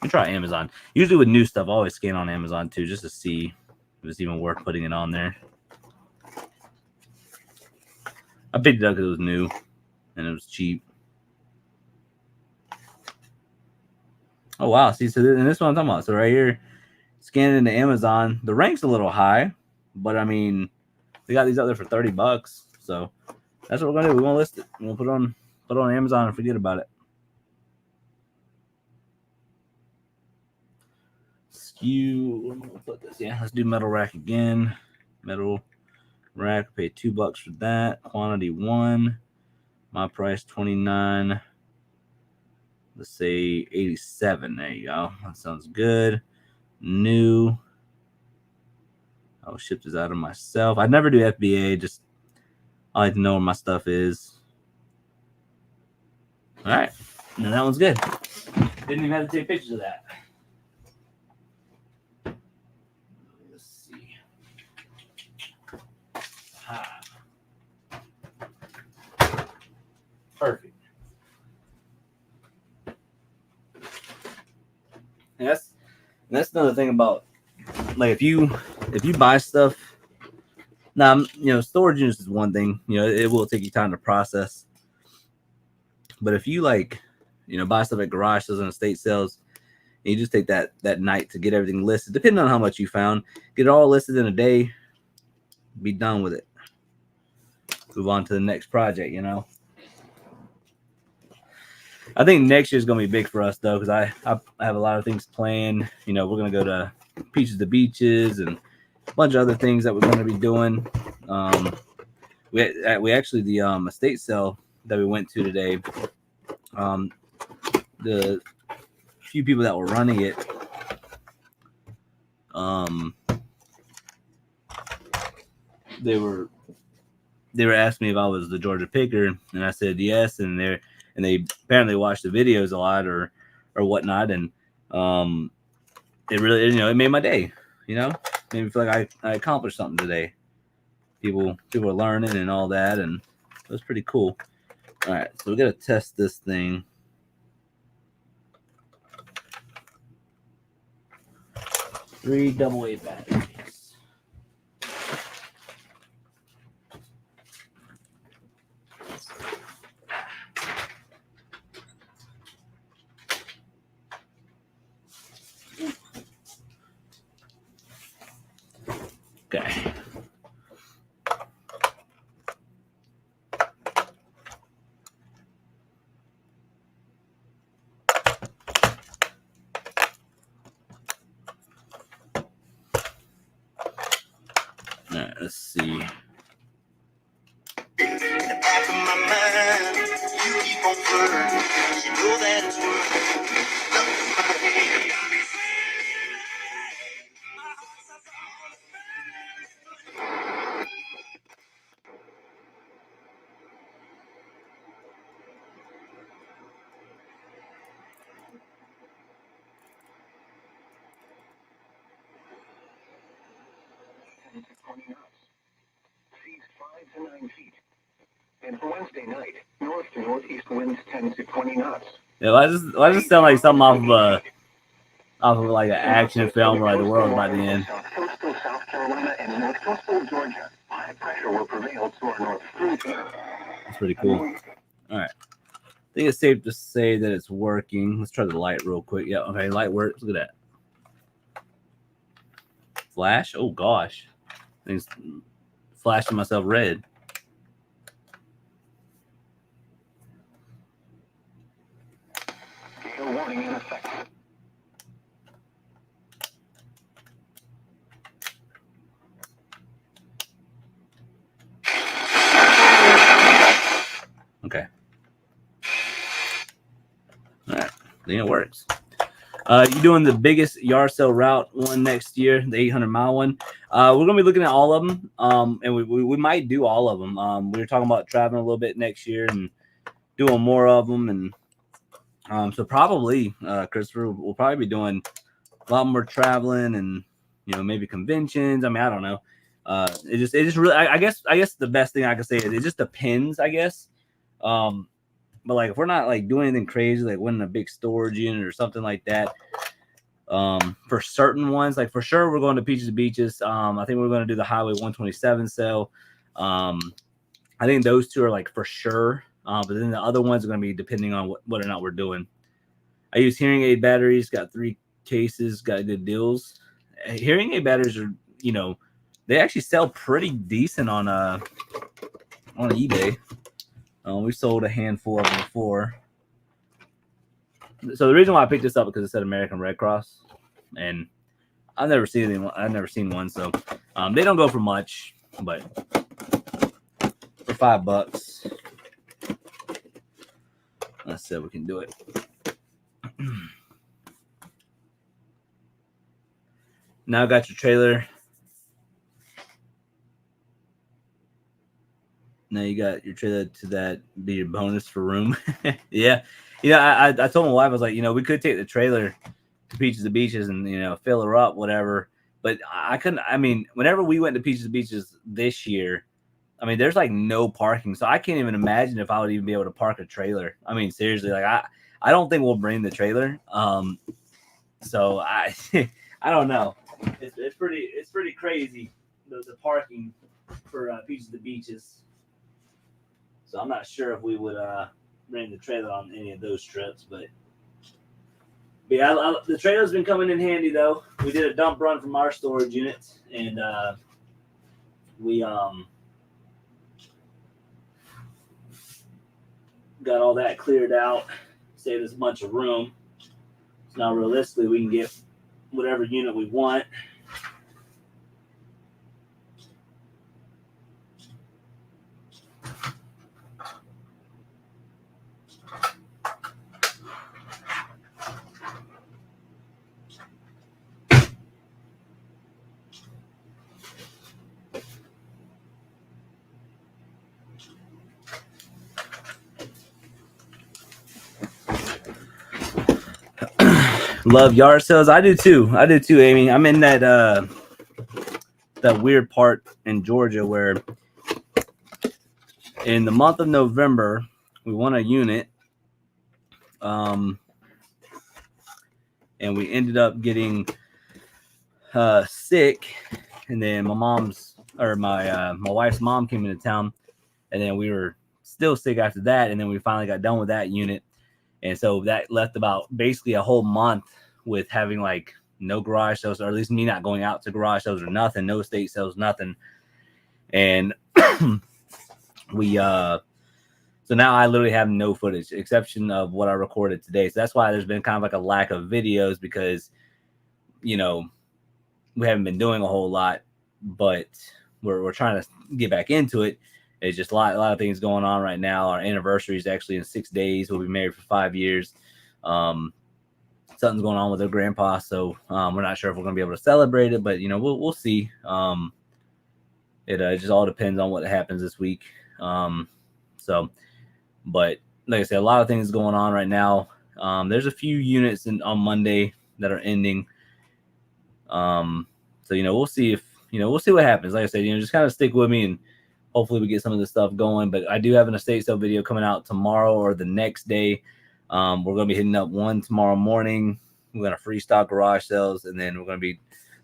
You try Amazon. Usually with new stuff, I always scan on Amazon too, just to see if it's even worth putting it on there. I picked it up because it was new and it was cheap. Oh wow! See, so this one I'm talking about. So right here, scanning into Amazon. The rank's a little high, but I mean, they got these out there for $30. So that's what we're gonna do. We're gonna list it. We're gonna put it on Amazon and forget about it. I'm gonna put this. Yeah, let's do metal rack again. Metal rack. Pay $2 for that. Quantity 1. My price $29. Let's say 87. There you go. That sounds good. New. I'll ship this out of myself. I never do FBA. Just I like to know where my stuff is. All right. And that one's good. Didn't even have to take pictures of that. Let's see. Perfect. And that's another thing about, like, if you buy stuff. Now, storage units is one thing. It will take you time to process. But if you buy stuff at garage sales and estate sales, and you just take that night to get everything listed, depending on how much you found, get it all listed in a day, be done with it. Move on to the next project, I think next year is going to be big for us, though, because I have a lot of things planned. We're going to go to Peaches to Beaches and a bunch of other things that we're going to be doing. We actually, the estate sale that we went to today, the few people that were running it, they were asking me if I was the Georgia picker, and I said yes, and they apparently watched the videos a lot or whatnot, and it really, it made my day. Made me feel like I accomplished something today. People are learning and all that, and it was pretty cool. All right, so we got to test this thing. 3 AA batteries. Okay. All right, let's see. back of my mind, you keep on flirting, 'cause you know that it's working. Look at my head. Seas 5 to 9 feet. And for Wednesday night, north to northeast winds 10 to 20 knots. Yeah, why does this sound like something off of like an action film where like the world's about to end? South coastal South Carolina and north coastal Georgia. High pressure will prevail to our north through. That's pretty cool. All right. I think it's safe to say that it's working. Let's try the light real quick. Yeah, okay, light works. Look at that. Flash? Oh gosh. Things flashing myself red. Gale warning in effect. Okay. All right. I think it works. You're doing the biggest yard sale route one next year, the 800-mile one. We're gonna be looking at all of them, and we might do all of them. We were talking about traveling a little bit next year and doing more of them, and so probably Christopher will probably be doing a lot more traveling and maybe conventions. I mean, I don't know. It just really I guess the best thing I can say is it just depends, I guess. But like if we're not like doing anything crazy, like winning a big storage unit or something like that, for certain ones, like for sure we're going to Peaches and Beaches. I think we're going to do the Highway 127 sale. I think those two are like for sure. But then the other ones are going to be depending on what or not we're doing. I use hearing aid batteries. Got 3 cases. Got good deals. Hearing aid batteries are, they actually sell pretty decent on eBay. We sold a handful of them before. So the reason why I picked this up is because it said American Red Cross, and I've never seen one. So they don't go for much, but for $5, let's see if we can do it. Now I got your trailer. Now you got your trailer to that be your bonus for room. Yeah. I told my wife, I was like, we could take the trailer to Peaches and Beaches and, fill her up, whatever. But I couldn't, whenever we went to Peaches and Beaches this year, there's like no parking. So I can't even imagine if I would even be able to park a trailer. Seriously, like I don't think we'll bring the trailer. So I don't know. It's pretty crazy, the parking for Peaches and Beaches. So I'm not sure if we would bring the trailer on any of those trips, but yeah, the trailer's been coming in handy though. We did a dump run from our storage units, and we got all that cleared out, saved us a bunch of room. So now realistically, we can get whatever unit we want. Love yard sales. I do too, Amy. I'm in that weird part in Georgia where in the month of November we won a unit, and we ended up getting sick, and then my wife's mom came into town, and then we were still sick after that, and then we finally got done with that unit. And so that left about basically a whole month with having like no garage sales, or at least me not going out to garage sales or nothing, no estate sales, nothing. And we so now I literally have no footage exception of what I recorded today. So that's why there's been kind of like a lack of videos, because we haven't been doing a whole lot, but we're trying to get back into it. It's just a lot of things going on right now. Our anniversary is actually in 6 days. We'll be married for 5 years. Something's going on with her grandpa, so we're not sure if we're gonna be able to celebrate it, but we'll see. It just all depends on what happens this week. So, but like I said, a lot of things going on right now. There's a few units on Monday that are ending. So we'll see if we'll see what happens. Like I said, just kind of stick with me and hopefully we get some of this stuff going. But I do have an estate sale video coming out tomorrow or the next day. We're going to be hitting up one tomorrow morning. We're going to freestock garage sales, and then we're going to be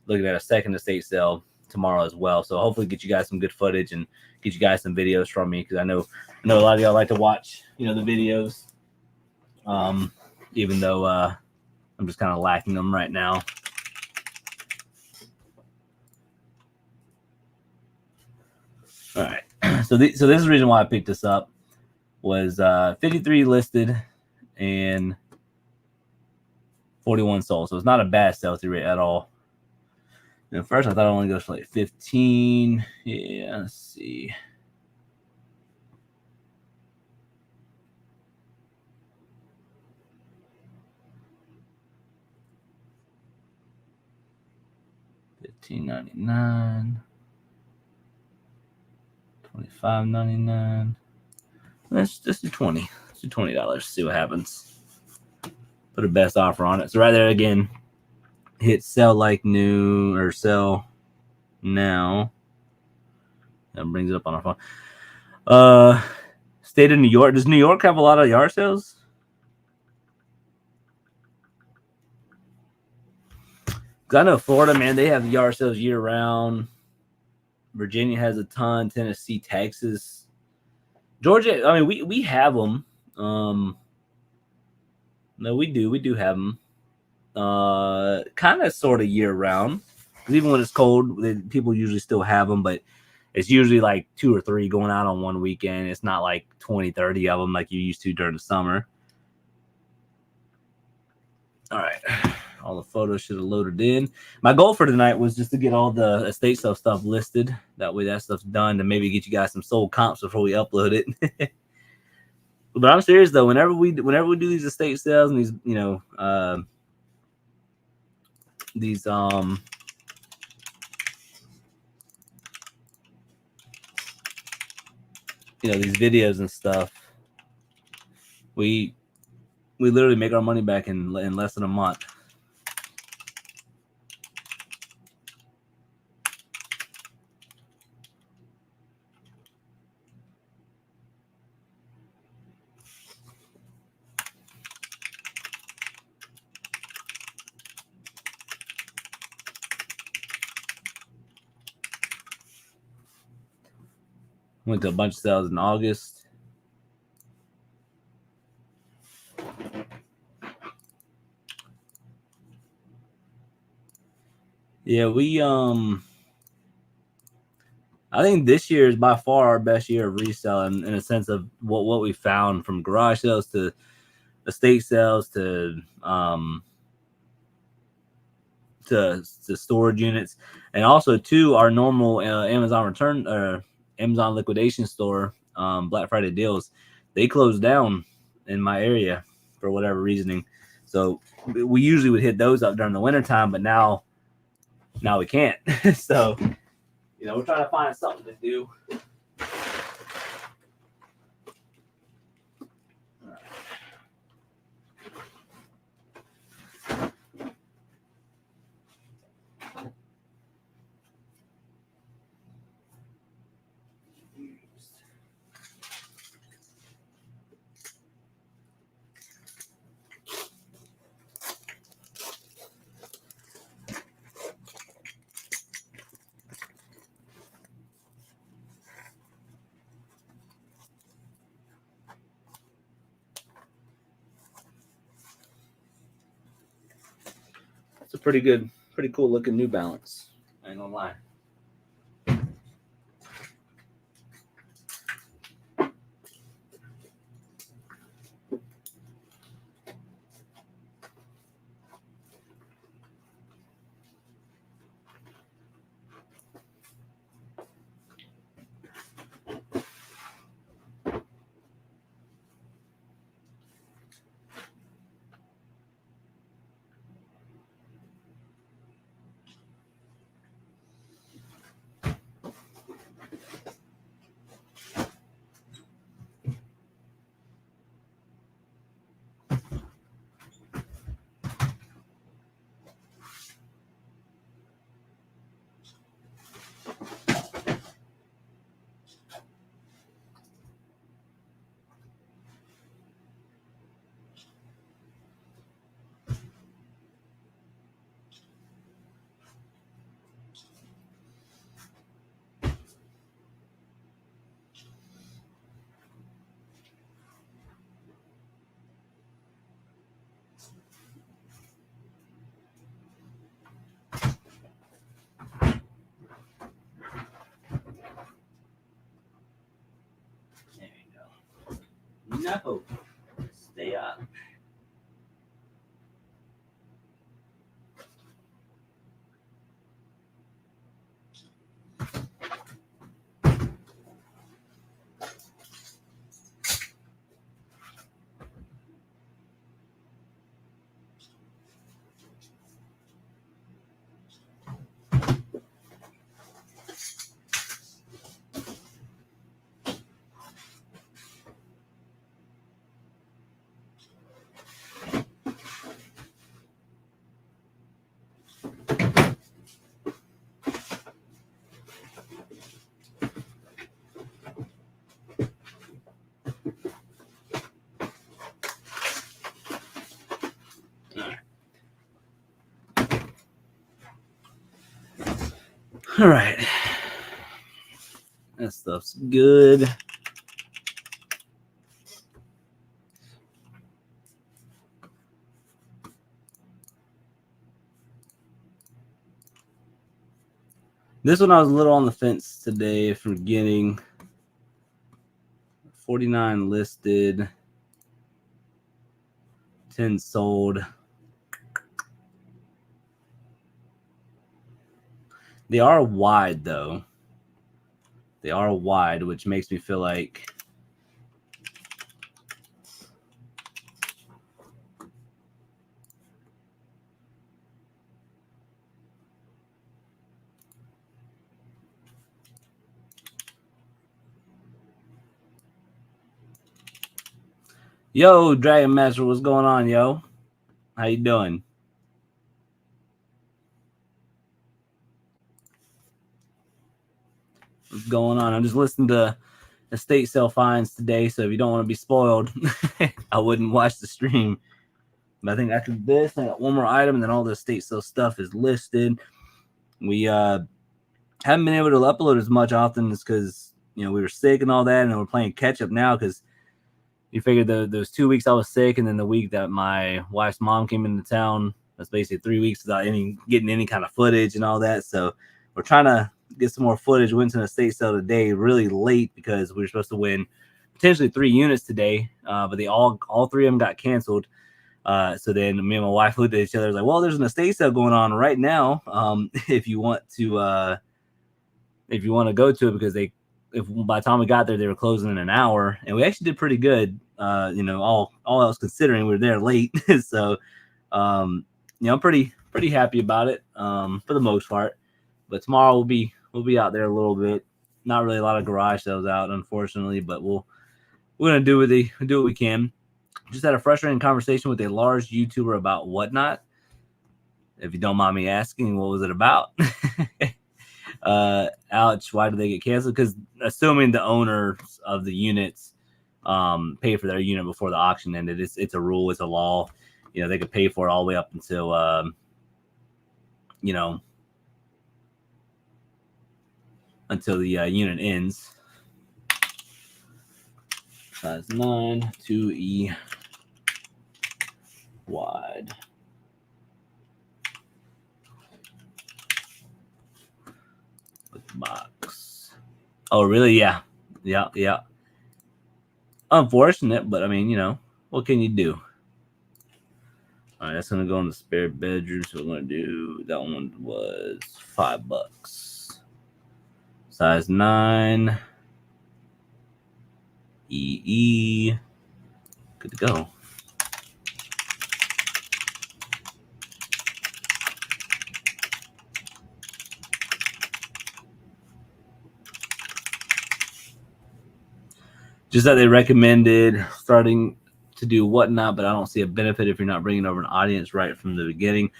looking at a second estate sale tomorrow as well. So hopefully get you guys some good footage and get you guys some videos from me, because I know a lot of y'all like to watch the videos. Even though I'm just kind of lacking them right now. All right. So this is the reason why I picked this up. Was 53 listed and 41 sold. So it's not a bad sell-through rate at all. And at first I thought it only goes for like 15. Yeah, let's see. $15.99. $25.99. Let's just do 20. Let's do $20. See what happens. Put a best offer on it. So right there again, hit sell like new or sell now. That brings it up on our phone. State of New York. Does New York have a lot of yard sales? Because I know Florida, man, they have yard sales year round. Virginia has a ton. Tennessee, Texas. Georgia, I mean, we have them. No, we do have them. Kind of sort of year round. Because even when it's cold, people usually still have them, but it's usually like 2 or 3 going out on one weekend. It's not like 20, 30 of them like you used to during the summer. All right. All the photos should have loaded in. My goal for tonight was just to get all the estate sale stuff listed. That way that stuff's done, to maybe get you guys some sold comps before we upload it. But I'm serious though. Whenever we do these estate sales and these, these videos and stuff, we literally make our money back in less than a month. Went to a bunch of sales in August. Yeah, I think this year is by far our best year of reselling, in a sense of what we found, from garage sales to estate sales to storage units, and also to our normal Amazon liquidation store. Black Friday deals, they closed down in my area for whatever reasoning. So we usually would hit those up during the wintertime, but now we can't. So we're trying to find something to do. It's a pretty cool looking New Balance. I ain't gonna lie. No. Stay up. All right. That stuff's good. This one I was a little on the fence today for getting. 49 listed. 10 sold. They are wide, though. They are wide, which makes me feel like yo, Dragon Master, what's going on, yo? How you doing? What's going on? I'm just listening to estate sale finds today, so if you don't want to be spoiled, I wouldn't watch the stream. But I think after this, I got one more item, and then all the estate sale stuff is listed. We haven't been able to upload as much often just because we were sick and all that, and we're playing catch up now because you figured those 2 weeks I was sick, and then the week that my wife's mom came into town, that's basically 3 weeks without getting any kind of footage and all that. So we're trying to get some more footage. We went to an estate sale today really late because we were supposed to win potentially 3 units today, but they all 3 of them got canceled. So then me and my wife looked at each other, like, well, there's an estate sale going on right now. If you want to go to it, because if by the time we got there, they were closing in an hour, and we actually did pretty good. All else considering, we were there late. So, I'm pretty happy about it, for the most part. But tomorrow we'll be out there a little bit. Not really a lot of garage sales out, unfortunately, but we're gonna do what we can. Just had a frustrating conversation with a large YouTuber about Whatnot. If you don't mind me asking, what was it about? Ouch, why did they get canceled? Because assuming the owners of the units pay for their unit before the auction ended, it's a rule, it's a law. They could pay for it all the way up until until the unit ends. Size 9, 2E wide. Box. Oh, really? Yeah. Unfortunate, but I mean, what can you do? All right, that's gonna go in the spare bedroom. So we're gonna do that one was $5. Size 9. EE. Good to go. Just that they recommended starting to do Whatnot, but I don't see a benefit if you're not bringing over an audience right from the beginning.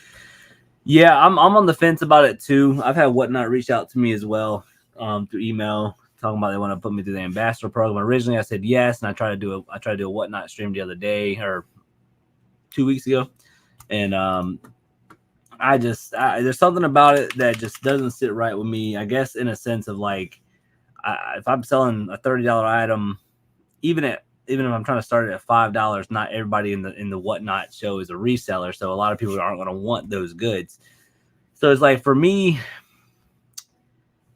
Yeah, I'm on the fence about it too. I've had Whatnot reach out to me as well through email, talking about they want to put me through the ambassador program. Originally, I said yes, and I tried to do a Whatnot stream the other day or 2 weeks ago, and there's something about it that just doesn't sit right with me. I guess in a sense of like, if I'm selling a $30 item, even if I'm trying to start it at $5, not everybody in the Whatnot show is a reseller, so a lot of people aren't going to want those goods. So it's like, for me,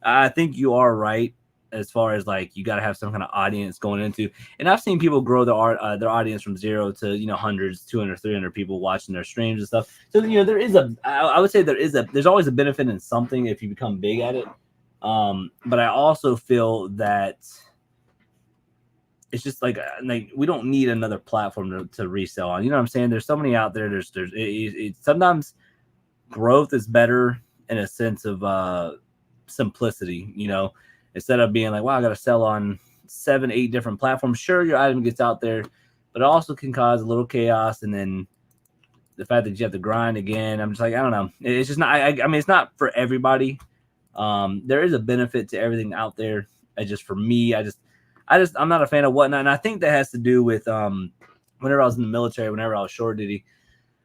I think you are right as far as like you got to have some kind of audience going into. And I've seen people grow their audience from 0 to hundreds, 200, 300 people watching their streams and stuff. So there is I would say there's always a benefit in something if you become big at it. But I also feel that it's just like we don't need another platform to resell on. You know what I'm saying? There's so many out there. Sometimes growth is better in a sense of simplicity. Instead of being like, wow, I got to sell on 7, 8 different platforms. Sure, your item gets out there, but it also can cause a little chaos. And then the fact that you have to grind again, I'm just like, I don't know. It's just not. I mean, it's not for everybody. There is a benefit to everything out there. Just for me, I'm not a fan of Whatnot, and I think that has to do with whenever I was in the military, whenever I was short duty,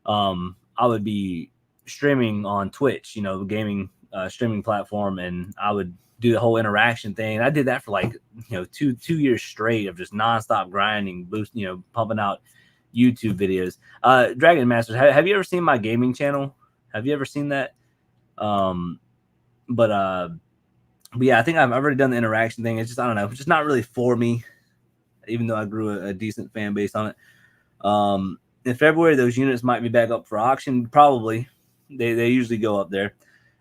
I would be streaming on Twitch, gaming streaming platform, and I would do the whole interaction thing. And I did that for like 2 years straight of just nonstop grinding, pumping out YouTube videos. Dragon Masters, have you ever seen my gaming channel? Have you ever seen that? But yeah, I think I've already done the interaction thing. It's just, I don't know, it's just not really for me, even though I grew a decent fan base on it. In February, those units might be back up for auction. Probably. They usually go up there.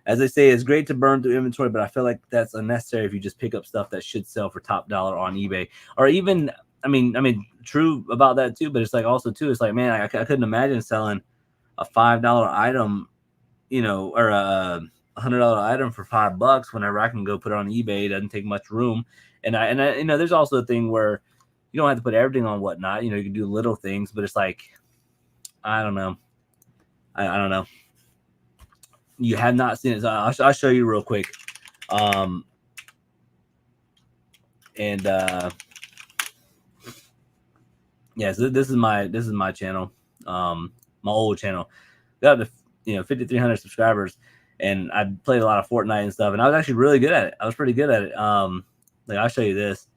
As they say, it's great to burn through inventory, but I feel like that's unnecessary if you just pick up stuff that should sell for top dollar on eBay. Or even, I mean, true about that too, but it's like also too, it's like, man, I couldn't imagine selling a $5 item, or a $100 item for $5 whenever I can go put it on eBay. It doesn't take much room. And I there's also a thing where you don't have to put everything on Whatnot. You can do little things, but it's like, I don't know. I don't know. You have not seen it. So I'll show you real quick. Yeah, so this is my channel. My old channel. Got up to 5,300 subscribers, and I played a lot of Fortnite and stuff, and I was actually really good at it. I was pretty good at it. Like I'll show you this.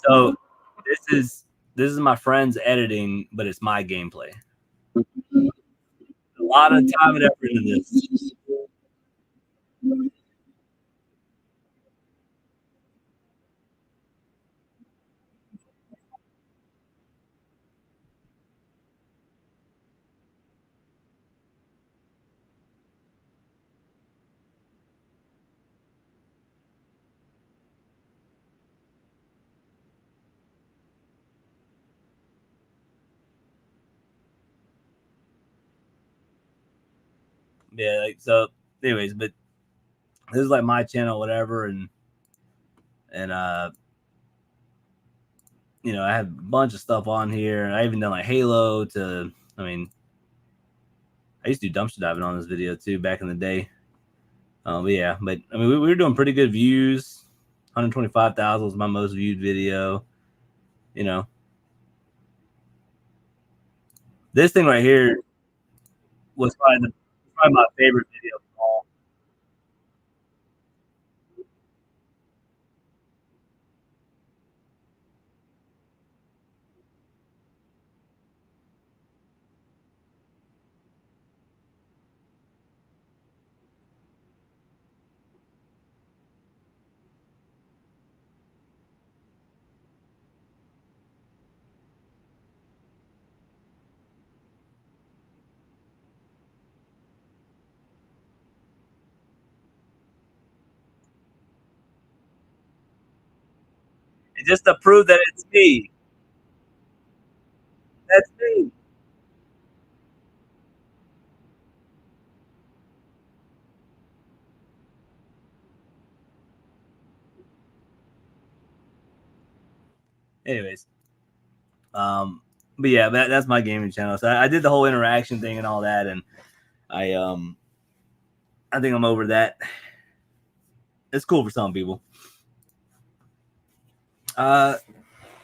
So this is my friend's editing, but it's my gameplay. A lot of time and effort into this. Yeah, like so. Anyways, but this is like my channel, whatever, and I have a bunch of stuff on here, and I even done like Halo to. I mean, I used to do dumpster diving on this video too back in the day. But yeah, but I mean, we were doing pretty good views. 125,000 was my most viewed video. This thing right here was probably my favorite video of all. And just to prove that it's me. That's me. Anyways, but yeah, that's my gaming channel. So I did the whole interaction thing and all that, and I think I'm over that. It's cool for some people.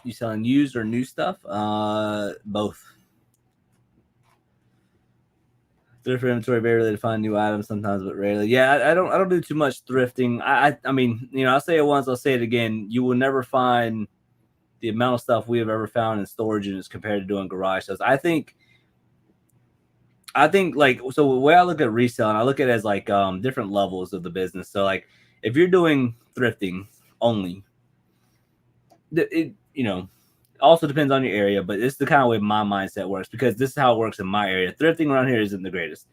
You selling used or new stuff? Both. Thrift inventory, very rarely to find new items sometimes, but rarely. Yeah, I don't do too much thrifting. I mean, I'll say it once, I'll say it again. You will never find the amount of stuff we have ever found in storage units compared to doing garage sales. I think I think like so the way I look at reselling, I look at it as like different levels of the business. So like if you're doing thrifting only, it also depends on your area, but it's the kind of way my mindset works because this is how it works in my area. Thrifting around here isn't the greatest.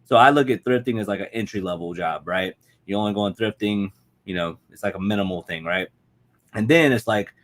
So I look at thrifting as like an entry level job, right? You only going thrifting, it's like a minimal thing, right? And then it's like,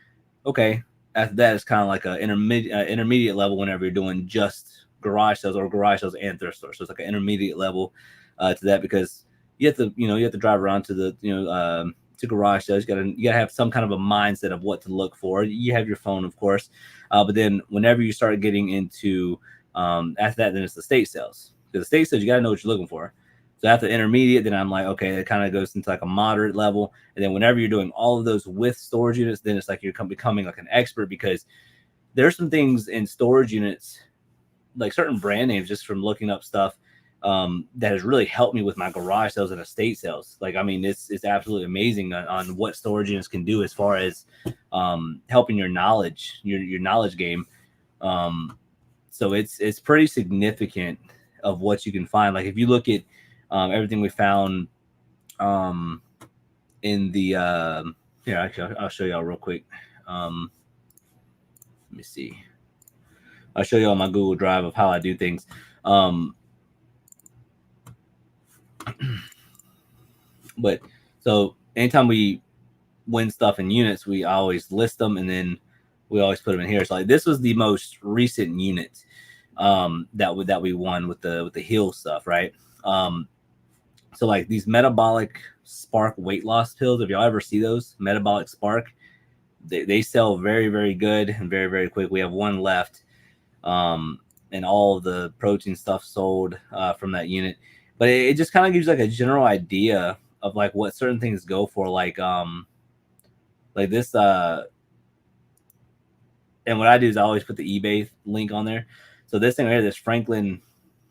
okay, after that, it's kind of like an intermediate level whenever you're doing just garage sales or garage sales and thrift stores. So it's like an intermediate level to that because you have to drive around to the to garage sales. You gotta have some kind of a mindset of what to look for. You have your phone, of course, but then whenever you start getting into after that, then it's the estate sales. Because the estate sales, you gotta know what you're looking for. So after intermediate, then I'm like, okay, it kind of goes into like a moderate level. And then whenever you're doing all of those with storage units, then it's like you're becoming like an expert because there's some things in storage units, like certain brand names, just from looking up stuff that has really helped me with my garage sales and estate sales. Like, I mean, it's absolutely amazing on what storage units can do as far as helping your knowledge, your knowledge game. So it's pretty significant of what you can find. Like if you look at everything we found in the here, actually, I'll show y'all real quick. Let me see. I'll show you on my Google Drive of how I do things. But so anytime we win stuff in units, we always list them and then we always put them in here. So like this was the most recent unit that we won with the heel stuff, right? So like these metabolic spark weight loss pills, if y'all ever see those metabolic spark, they sell very, very good and very, very quick. We have one left, and all of the protein stuff sold from that unit. But it just kind of gives like a general idea of like what certain things go for, like this. And what I do is I always put the eBay link on there. So this thing right here, this Franklin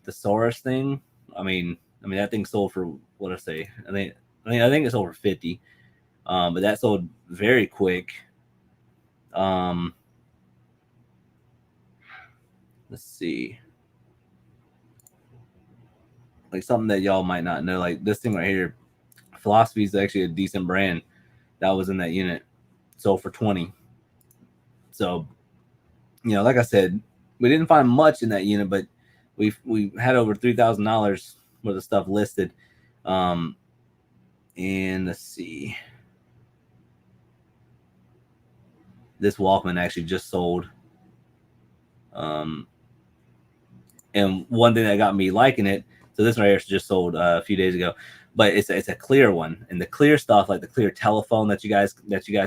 Thesaurus thing. I mean that thing sold for what I say. I think it's over 50. But that sold very quick. Let's see. Like something that y'all might not know, like this thing right here, Philosophy is actually a decent brand that was in that unit, sold for 20. So, like I said, we didn't find much in that unit, but we had over $3,000 worth of stuff listed. And let's see, this Walkman actually just sold. And one thing that got me liking it, so this right here just sold a few days ago, but it's a clear one, and the clear stuff, like the clear telephone that you guys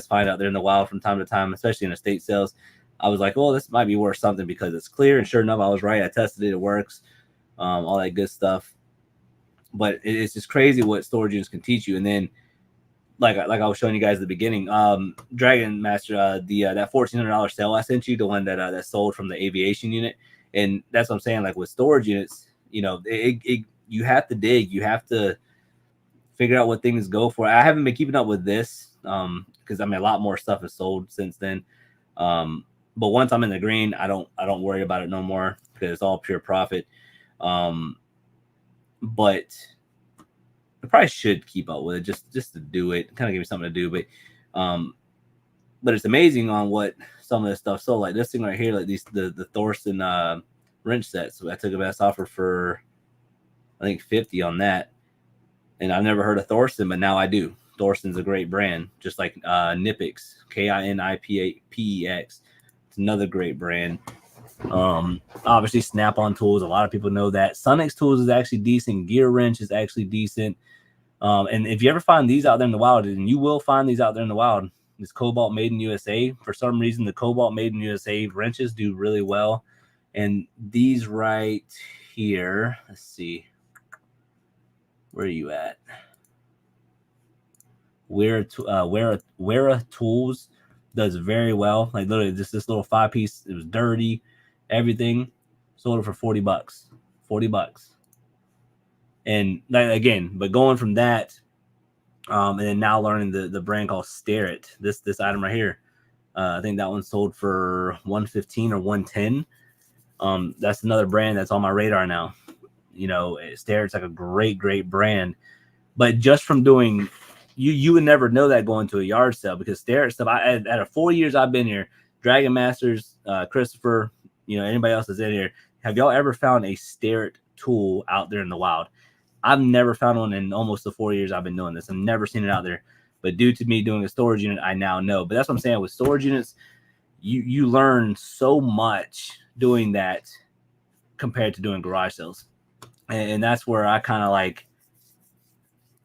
find out there in the wild from time to time, especially in estate sales. I was like, well, this might be worth something because it's clear, and sure enough, I was right. I tested it; it works, all that good stuff. But it's just crazy what storage units can teach you. And then, like I was showing you guys at the beginning, Dragon Master, that $1,400 sale I sent you, the one that sold from the aviation unit, and that's what I'm saying. Like with storage units, you have to dig, you have to figure out what things go for. I haven't been keeping up with this because a lot more stuff is sold since then. But once I'm in the green, I don't worry about it no more because it's all pure profit. But I probably should keep up with it just to do it, kind of give me something to do. But it's amazing on what some of this stuff sold. Like this thing right here, like the Thorson wrench sets. So I took a best offer for I think 50 on that. And I've never heard of Thorson, but now I do. Thorson's a great brand, just like Knipex, Kinipex. It's another great brand. Obviously Snap-on tools, a lot of people know that. Sunex tools is actually decent. Gear wrench is actually decent. And if you ever find these out there in the wild, and you will find these out there in the wild, this Cobalt made in USA. For some reason, the Cobalt made in USA wrenches do really well. And these right here, let's see. Where are you at? Wera Tools does very well. Like literally just this little 5-piece. It was dirty, everything. Sold it for $40. $40. And that, again, but going from that, and then now learning the brand called Starrett. This item right here. I think that one sold for $115 or $110. That's another brand that's on my radar now. You know, Starrett's like a great brand. But just from doing, you would never know that going to a yard sale, because Starrett stuff. At the 4 years I've been here, Dragon Masters, Christopher, you know, anybody else that's in here, have y'all ever found a Starrett tool out there in the wild? I've never found one in almost the 4 years I've been doing this. I've never seen it out there. But due to me doing a storage unit, I now know. But that's what I'm saying with storage units. You learn so much doing that compared to doing garage sales, and that's where I kind of like,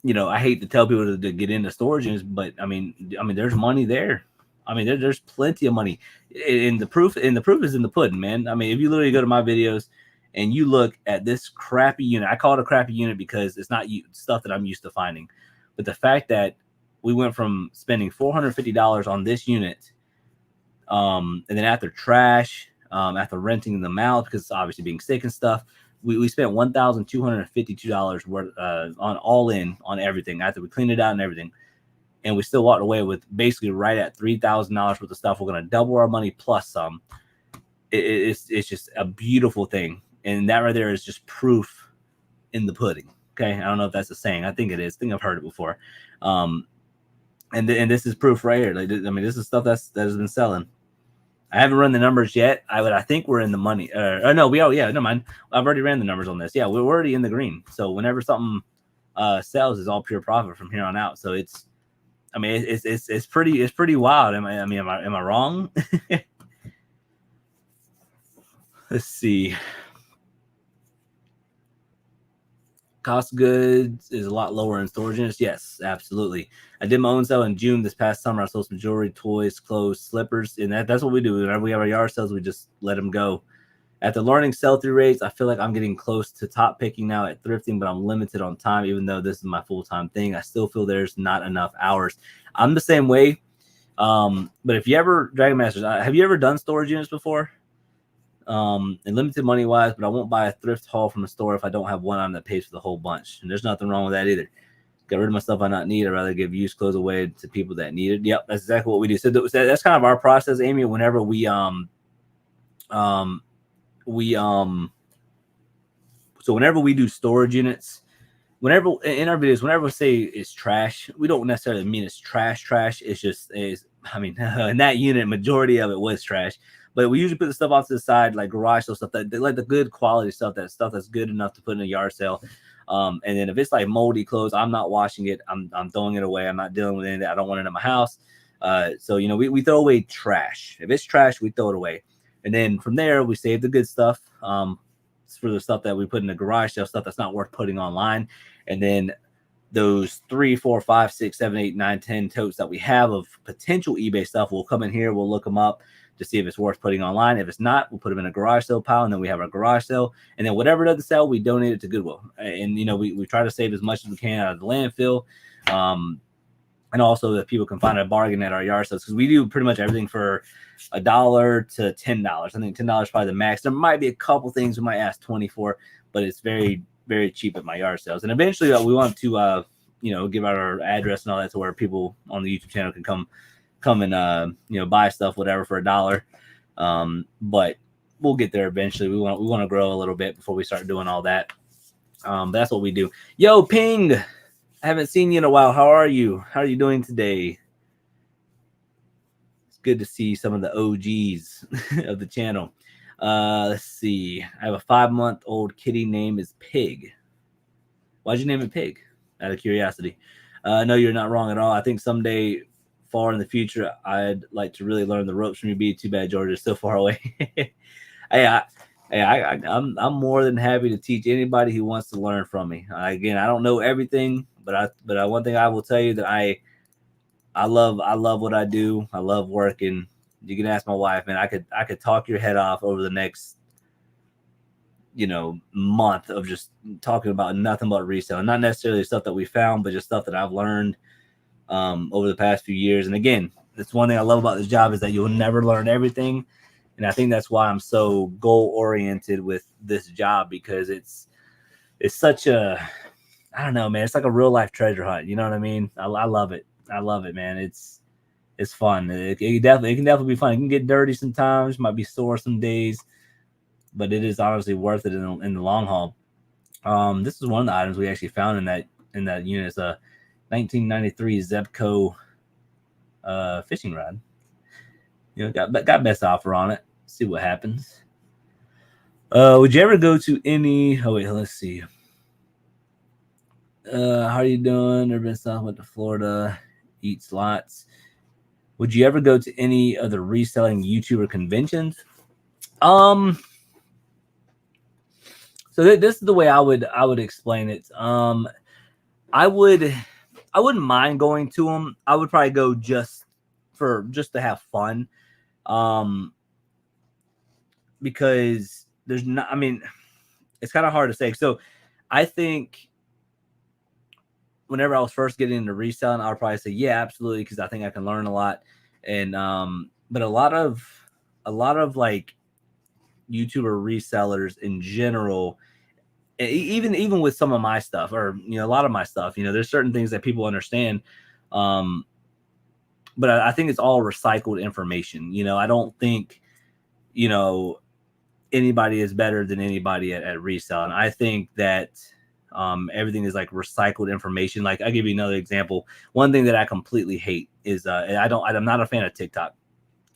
you know, I hate to tell people to get into storage units, but I mean, there's money there. I mean, there's plenty of money, and the proof is in the pudding, man. I mean, if you literally go to my videos and you look at this crappy unit, I call it a crappy unit because it's not stuff that I'm used to finding, but the fact that we went from spending $450 on this unit, and then after trash, after renting them out because it's obviously being sick and stuff, we spent $1,252 worth on all in on everything after we cleaned it out and everything, and we still walked away with basically right at $3,000 worth of stuff. We're gonna double our money plus some. It's just a beautiful thing, and that right there is just proof in the pudding. Okay, I don't know if that's a saying. I think it is. I think I've heard it before. And this is proof right here. Like, I mean, this is stuff that has been selling. I haven't run the numbers yet. I think we're in the money. No, never mind. I've already ran the numbers on this. Yeah, we're already in the green. So whenever something sells, is all pure profit from here on out. So it's pretty wild. Am I wrong? Let's see. Cost of goods is a lot lower in storage units. Yes, absolutely. I did my own sale in June this past summer. I sold some jewelry, toys, clothes, slippers, and that's what we do. Whenever we have our yard sales, we just let them go. After learning sell-through rates, I feel like I'm getting close to top picking now at thrifting, but I'm limited on time. Even though this is my full-time thing, I still feel there's not enough hours. I'm the same way. But if you ever, Dragon Masters, have you ever done storage units before? And limited money wise, but I won't buy a thrift haul from a store if I don't have one item that pays for the whole bunch. And there's nothing wrong with that either. Get rid of my stuff I not need. I'd rather give used clothes away to people that need it. Yep, that's exactly what we do. So that's kind of our process, Amy. Whenever so whenever we do storage units, whenever in our videos, whenever we say it's trash, we don't necessarily mean it's trash. It's just in that unit, majority of it was trash. But we usually put the stuff off to the side, like garage sale stuff, that like the good quality stuff, that's good enough to put in a yard sale. And then if it's like moldy clothes, I'm not washing it. I'm throwing it away. I'm not dealing with anything. I don't want it in my house. So you know, we throw away trash. If it's trash, we throw it away. And then from there, we save the good stuff for the stuff that we put in the garage sale, stuff that's not worth putting online. And then those 3, 4, 5, 6, 7, 8, 9, 10 totes that we have of potential eBay stuff, we'll come in here, we'll look them up to see if it's worth putting online. If it's not, we'll put them in a garage sale pile, and then we have our garage sale. And then whatever doesn't sell, we donate it to Goodwill. And you know, we try to save as much as we can out of the landfill. And also that people can find a bargain at our yard sales, because we do pretty much everything for $1 to $10. I think $10 is probably the max. There might be a couple things we might ask 20 for, but it's very, very cheap at my yard sales. And eventually we want to give out our address and all that to where people on the YouTube channel can come and buy stuff, whatever, for $1. But we'll get there eventually. We want to grow a little bit before we start doing all that. That's what we do. Yo, Ping, I haven't seen you in a while. How are you? How are you doing today? It's good to see some of the OGs of the channel. Let's see. I have a 5-month-old kitty name is Pig. Why'd you name it Pig? Out of curiosity. No, you're not wrong at all. I think someday far in the future, I'd like to really learn the ropes from you. Be too bad Georgia's so far away. I'm more than happy to teach anybody who wants to learn from me. Again, I don't know everything, but one thing I will tell you that I love what I do. I love working. You can ask my wife, man. I could talk your head off over the next month of just talking about nothing but resale. Not necessarily stuff that we found, but just stuff that I've learned over the past few years. And again, that's one thing I love about this job, is that you'll never learn everything. And I think that's why I'm so goal oriented with this job, because it's such a, I don't know, man, it's like a real life treasure hunt. You know what I mean? I love it. I love it, man. It's fun. It can definitely be fun. It can get dirty sometimes, might be sore some days, but it is honestly worth it in the long haul. This is one of the items we actually found in that unit. It's a 1993 Zebco fishing rod. You know, got best offer on it. See what happens. Would you ever go to any? Oh wait, let's see. How are you doing? Never been south, went to Florida, eat slots. Would you ever go to any of the reselling YouTuber conventions? So this is the way I would explain it. I wouldn't mind going to them. I would probably go just to have fun. Because there's not, I mean, it's kind of hard to say. So I think whenever I was first getting into reselling, I would probably say, yeah, absolutely. Cause I think I can learn a lot. And, but a lot of like YouTuber resellers in general, even with some of my stuff, or, you know, a lot of my stuff, you know, there's certain things that people understand. But I think it's all recycled information. You know, I don't think, you know, anybody is better than anybody at resell. And I think that everything is like recycled information. Like, I'll give you another example. One thing that I completely hate is I'm not a fan of TikTok.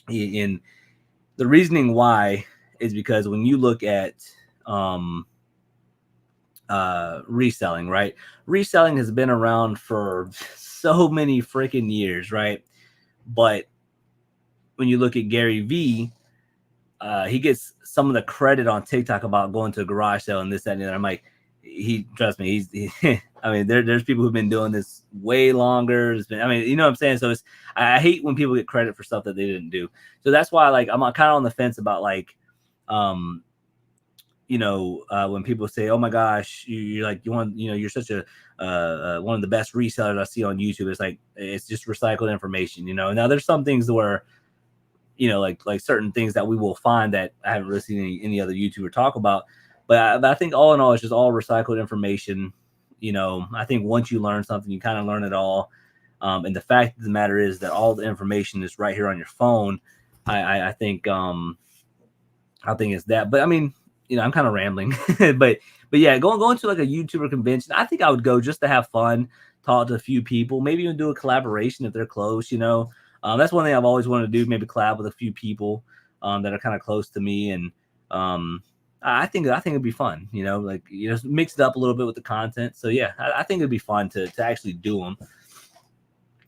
In the reasoning why is because when you look at reselling, right? Reselling has been around for so many freaking years, right? But when you look at Gary Vee, he gets some of the credit on TikTok about going to a garage sale and this, that, and the other. I'm like, trust me, I mean, there's people who've been doing this way longer. I mean, you know what I'm saying? So I hate when people get credit for stuff that they didn't do. So that's why, like, I'm kind of on the fence about, like, you know, when people say, oh my gosh, you're like, you're such a, one of the best resellers I see on YouTube. It's like, it's just recycled information, you know? Now there's some things where, you know, like certain things that we will find that I haven't really seen any other YouTuber talk about, but I think all in all, it's just all recycled information. You know, I think once you learn something, you kind of learn it all. And the fact of the matter is that all the information is right here on your phone. I think it's that, but I mean, you know, I'm kind of rambling, but yeah, going to like a YouTuber convention, I think I would go just to have fun, talk to a few people, maybe even do a collaboration if they're close, you know. That's one thing I've always wanted to do, maybe collab with a few people that are kind of close to me. And I think it'd be fun, you know, like, you know, mix it up a little bit with the content. So yeah, I think it'd be fun to actually do them.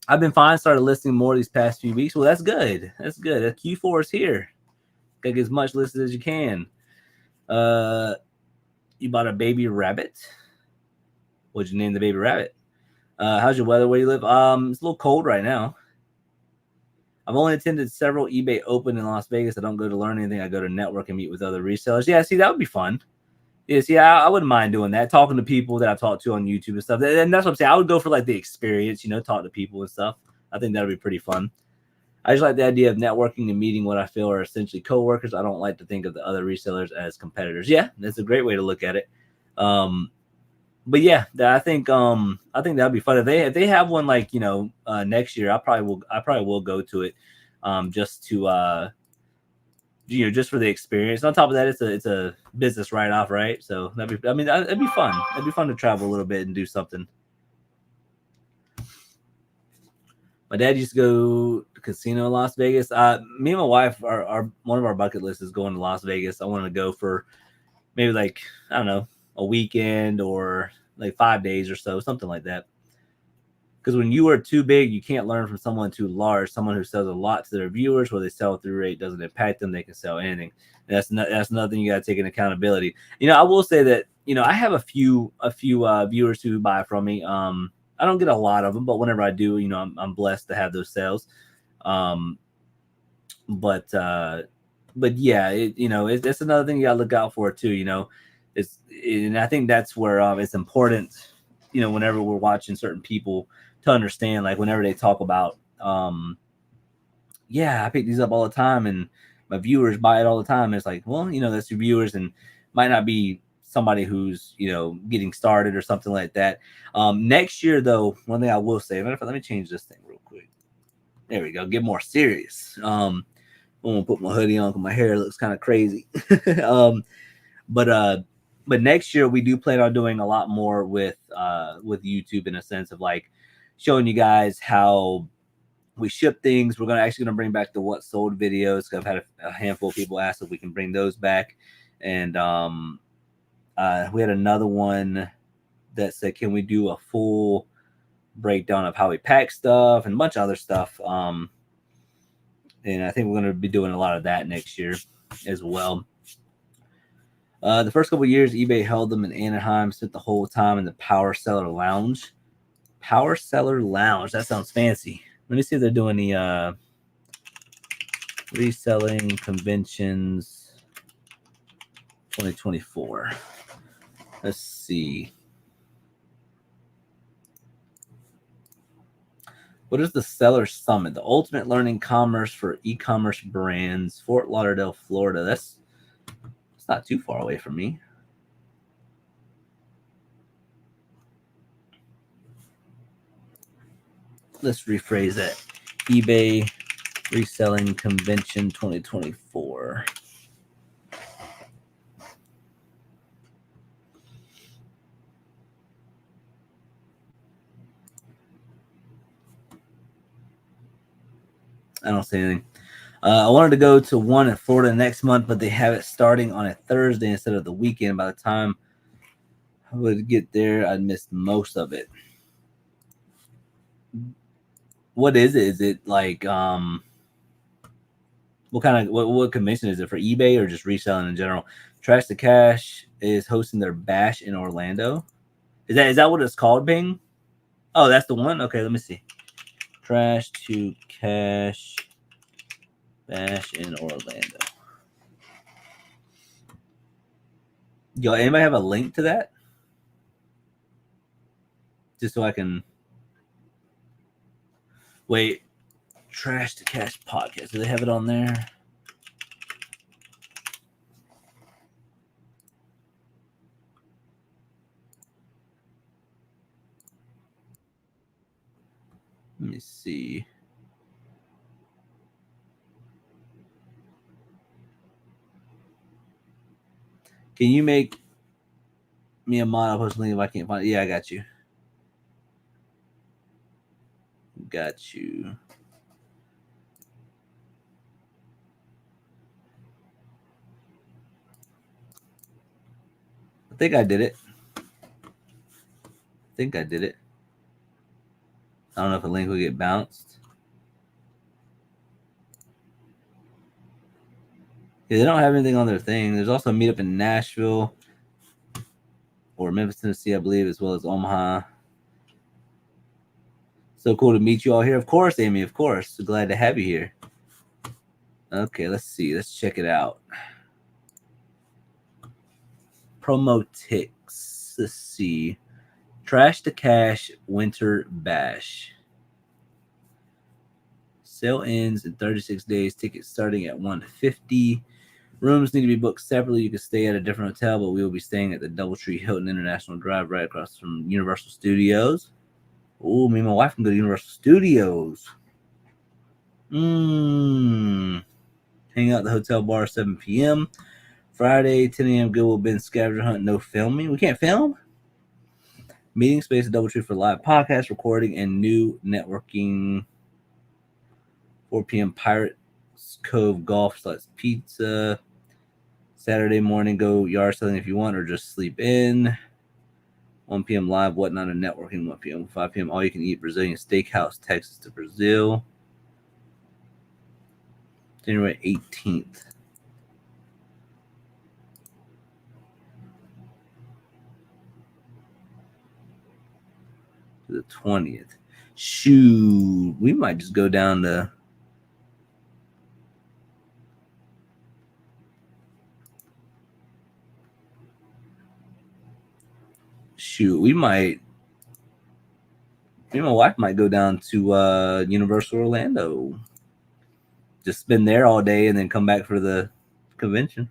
I've been fine, started listening more these past few weeks. Well, that's good. That's good. Q4 is here. Gotta get as much listed as you can. You bought a baby rabbit. What'd you name the baby rabbit? How's your weather where you live? It's a little cold right now. I've only attended several eBay Open in Las Vegas. I don't go to learn anything. I go to network and meet with other resellers. Yeah, see, that would be fun. Yeah, see, I wouldn't mind doing that. Talking to people that I've talked to on YouTube and stuff. And that's what I'm saying. I would go for like the experience, you know, talk to people and stuff. I think that would be pretty fun. I just like the idea of networking and meeting what I feel are essentially coworkers. I don't like to think of the other resellers as competitors. Yeah, that's a great way to look at it. But yeah, I think that'd be fun. If they have one, like, you know, next year, I probably will go to it, just to you know, just for the experience. On top of that, it's a business write-off, right? So it'd be fun. It'd be fun to travel a little bit and do something. My dad used to go to casino in Las Vegas. Me and my wife are one of our bucket lists is going to Las Vegas. I want to go for maybe, like, I don't know, a weekend or like 5 days or so, something like that. Because when you are too big, you can't learn from someone too large. Someone who sells a lot to their viewers, where they sell through rate doesn't impact them. They can sell anything. And that's another thing you got to take in accountability. You know, I will say that, you know, I have a few viewers who buy from me. I don't get a lot of them, but whenever I do, you know, I'm blessed to have those sales. But yeah, you know, it's another thing you gotta look out for too. You know, and I think that's where it's important, you know, whenever we're watching certain people, to understand, like, whenever they talk about, yeah, I pick these up all the time and my viewers buy it all the time. It's like, well, you know, that's your viewers and might not be somebody who's, you know, getting started or something like that. Next year, though, one thing I will say, let me change this thing real quick. There we go. Get more serious. I'm gonna put my hoodie on because my hair looks kind of crazy. But But next year we do plan on doing a lot more with YouTube, in a sense of like showing you guys how we ship things. We're gonna bring back the what sold videos. I've had a handful of people ask if we can bring those back, and we had another one that said, can we do a full breakdown of how we pack stuff and a bunch of other stuff. And I think we're going to be doing a lot of that next year as well. The first couple of years, eBay held them in Anaheim, spent the whole time in the Power Seller Lounge. Power Seller Lounge. That sounds fancy. Let me see if they're doing the reselling conventions 2024. Let's see. What is the Seller Summit? The ultimate learning commerce for e-commerce brands, Fort Lauderdale, Florida. That's not too far away from me. Let's rephrase that. eBay Reselling Convention 2024. I don't see anything. I wanted to go to one in Florida next month, but they have it starting on a Thursday instead of the weekend. By the time I would get there, I'd missed most of it. What is it? Is it like what convention is it for? eBay or just reselling in general? Trash to Cash is hosting their bash in Orlando. Is that what it's called, Bing? Oh, that's the one? Okay, let me see. Trash to Cash bash in Orlando. Yo, anybody have a link to that? Just so I can wait. Trash to Cash podcast. Do they have it on there? Let me see. Can you make me a mod? I'll post a link if I can't find it. Yeah, I got you. Got you. I think I did it. I don't know if a link will get bounced. Yeah, they don't have anything on their thing. There's also a meetup in Nashville or Memphis, Tennessee, I believe, as well as Omaha. So cool to meet you all here. Of course, Amy, of course. So glad to have you here. Okay, let's see. Let's check it out. Promotix. Let's see. Trash to Cash Winter Bash. Sale ends in 36 days. Tickets starting at $150. Rooms need to be booked separately. You can stay at a different hotel, but we will be staying at the DoubleTree Hilton International Drive right across from Universal Studios. Oh, me and my wife can go to Universal Studios. Hang out at the hotel bar 7 p.m. Friday, 10 a.m. Goodwill Bin scavenger hunt. No filming. We can't film. Meeting space at DoubleTree for live podcast recording and new networking. 4 p.m. Pirates Cove Golf / pizza. Saturday morning, go yard selling if you want, or just sleep in. 1 p.m. live whatnot and networking. 1 p.m. 5 p.m. all you can eat Brazilian steakhouse, Texas to Brazil. January 18th. To the 20th. Shoot, we might just go down to me and my wife might go down to Universal Orlando. Just spend there all day and then come back for the convention.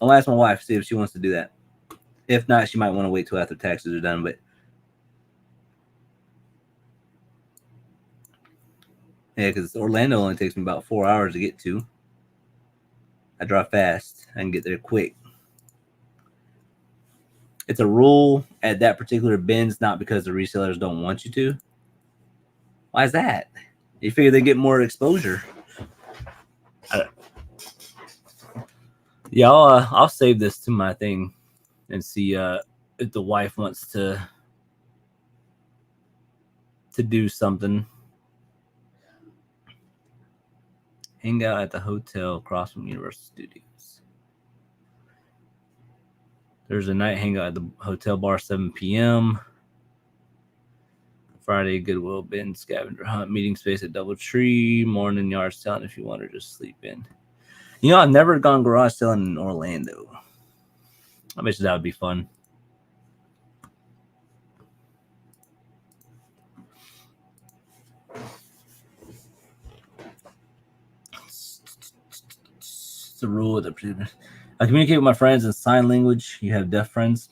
I'll ask my wife, see if she wants to do that. If not, she might want to wait till after taxes are done. But yeah, because Orlando only takes me about 4 hours to get to. I drive fast. I can get there quick. It's a rule at that particular bins, not because the resellers don't want you to. Why is that? You figure they get more exposure. Yeah, I'll save this to my thing and see if the wife wants to do something. Hang out at the hotel across from Universal Studios. There's a night hangout at the hotel bar, 7 p.m. Friday, Goodwill bin, scavenger hunt, meeting space at Doubletree, morning yard selling if you want to just sleep in. You know, I've never gone garage selling in Orlando. I bet you that would be fun. It's the rule of the. I communicate with my friends in sign language. You have deaf friends.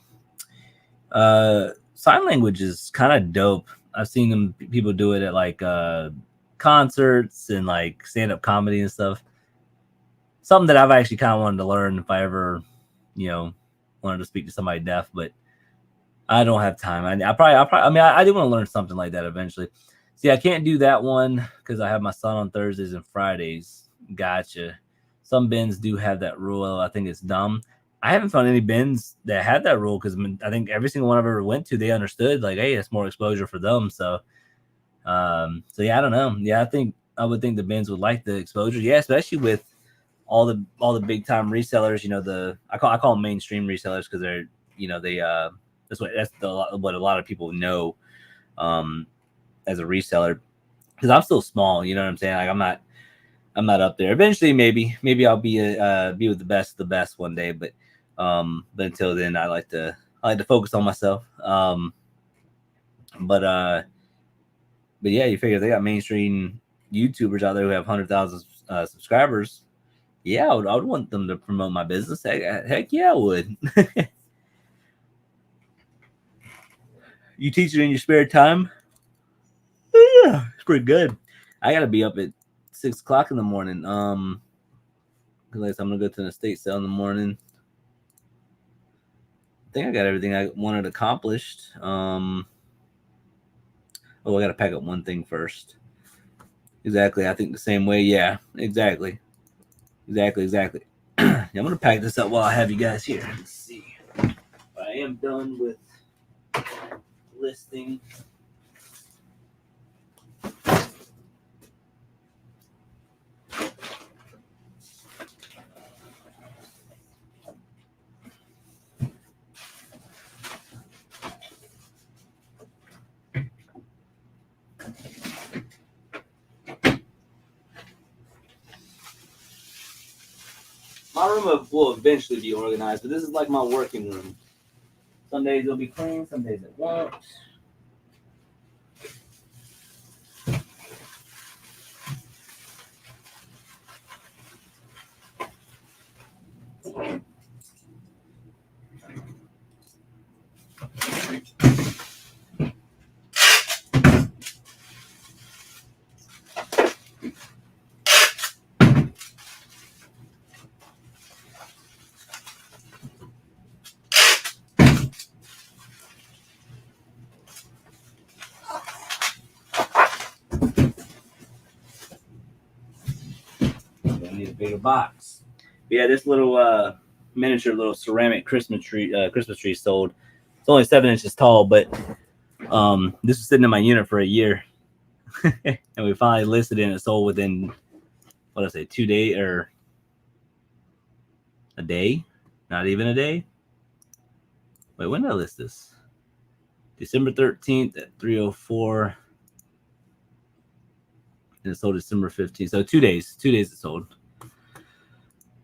Sign language is kind of dope. I've seen people do it at like concerts and like stand-up comedy and stuff. Something that I've actually kind of wanted to learn if I ever, wanted to speak to somebody deaf, but I don't have time. I do want to learn something like that eventually. See, I can't do that one because I have my son on Thursdays and Fridays. Gotcha. Some bins do have that rule. I think it's dumb. I haven't found any bins that had that rule because I think every single one I've ever went to, they understood like, hey, it's more exposure for them. So yeah, I don't know. Yeah, I would think the bins would like the exposure. Yeah, especially with all the big time resellers. I call them mainstream resellers because they're that's what a lot of people know as a reseller. Because I'm still small, you know what I'm saying? Like I'm not up there. Eventually, maybe I'll be with the best one day, but until then, I like to focus on myself. But yeah, you figure they got mainstream YouTubers out there who have 100,000 subscribers. Yeah, I would want them to promote my business. Heck yeah, I would. You teach it in your spare time? Yeah, it's pretty good. I gotta be up at 6 o'clock in the morning. Because I'm gonna go to an estate sale in the morning. I think I got everything I wanted accomplished. I gotta pack up one thing first. Exactly. I think the same way. Yeah, exactly. Yeah, I'm gonna pack this up while I have you guys here. Let's see. I am done with listing. My room will eventually be organized, but this is like my working room. Some days it'll be clean, some days it won't. I need a bigger box. But yeah, this little miniature little ceramic Christmas tree sold. It's only 7 inches tall, but this was sitting in my unit for a year. And we finally listed it and it sold within 2 days or a day? Not even a day. Wait, when did I list this? December 13th at 3:04. And it sold December 15th. So 2 days. 2 days it sold.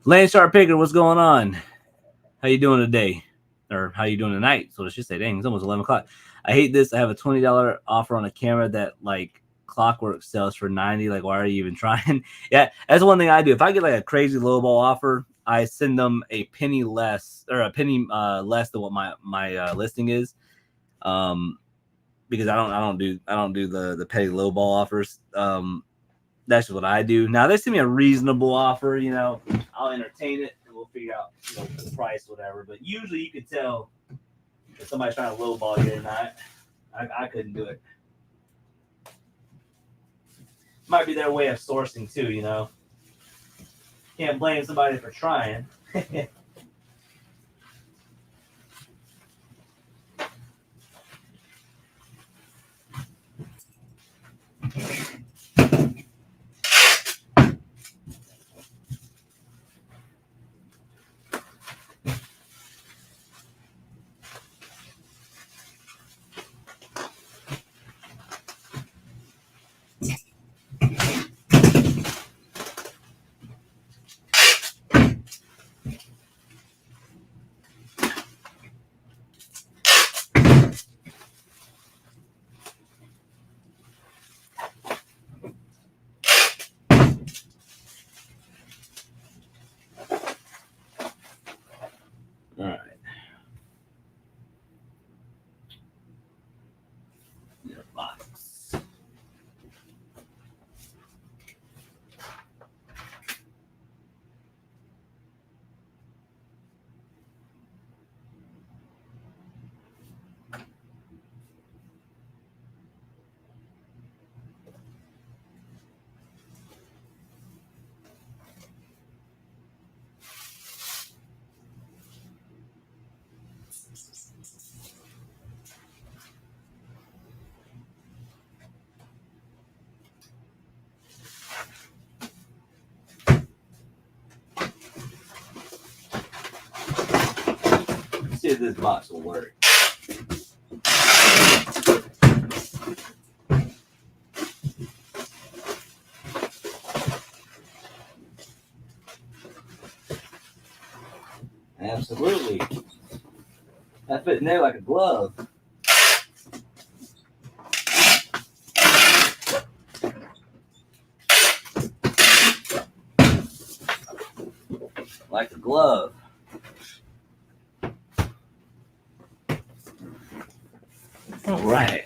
Lane Sharp Picker, what's going on? How you doing today? Or how you doing tonight? So let's just say, dang, it's almost 11 o'clock. I hate this. I have a $20 offer on a camera that like Clockwork sells for $90. Like, why are you even trying? Yeah, that's one thing I do. If I get like a crazy lowball offer, I send them a penny less than what my listing is. Because I don't do the petty lowball offers. That's just what I do. Now, they send me a reasonable offer, I'll entertain it and we'll figure out the price, whatever. But usually you can tell if somebody's trying to lowball you or not. I couldn't do it. Might be their way of sourcing too, you know. Can't blame somebody for trying. All right. Your box. Let's see if this box will work. Absolutely. That fit in there like a glove. Like a glove. All right.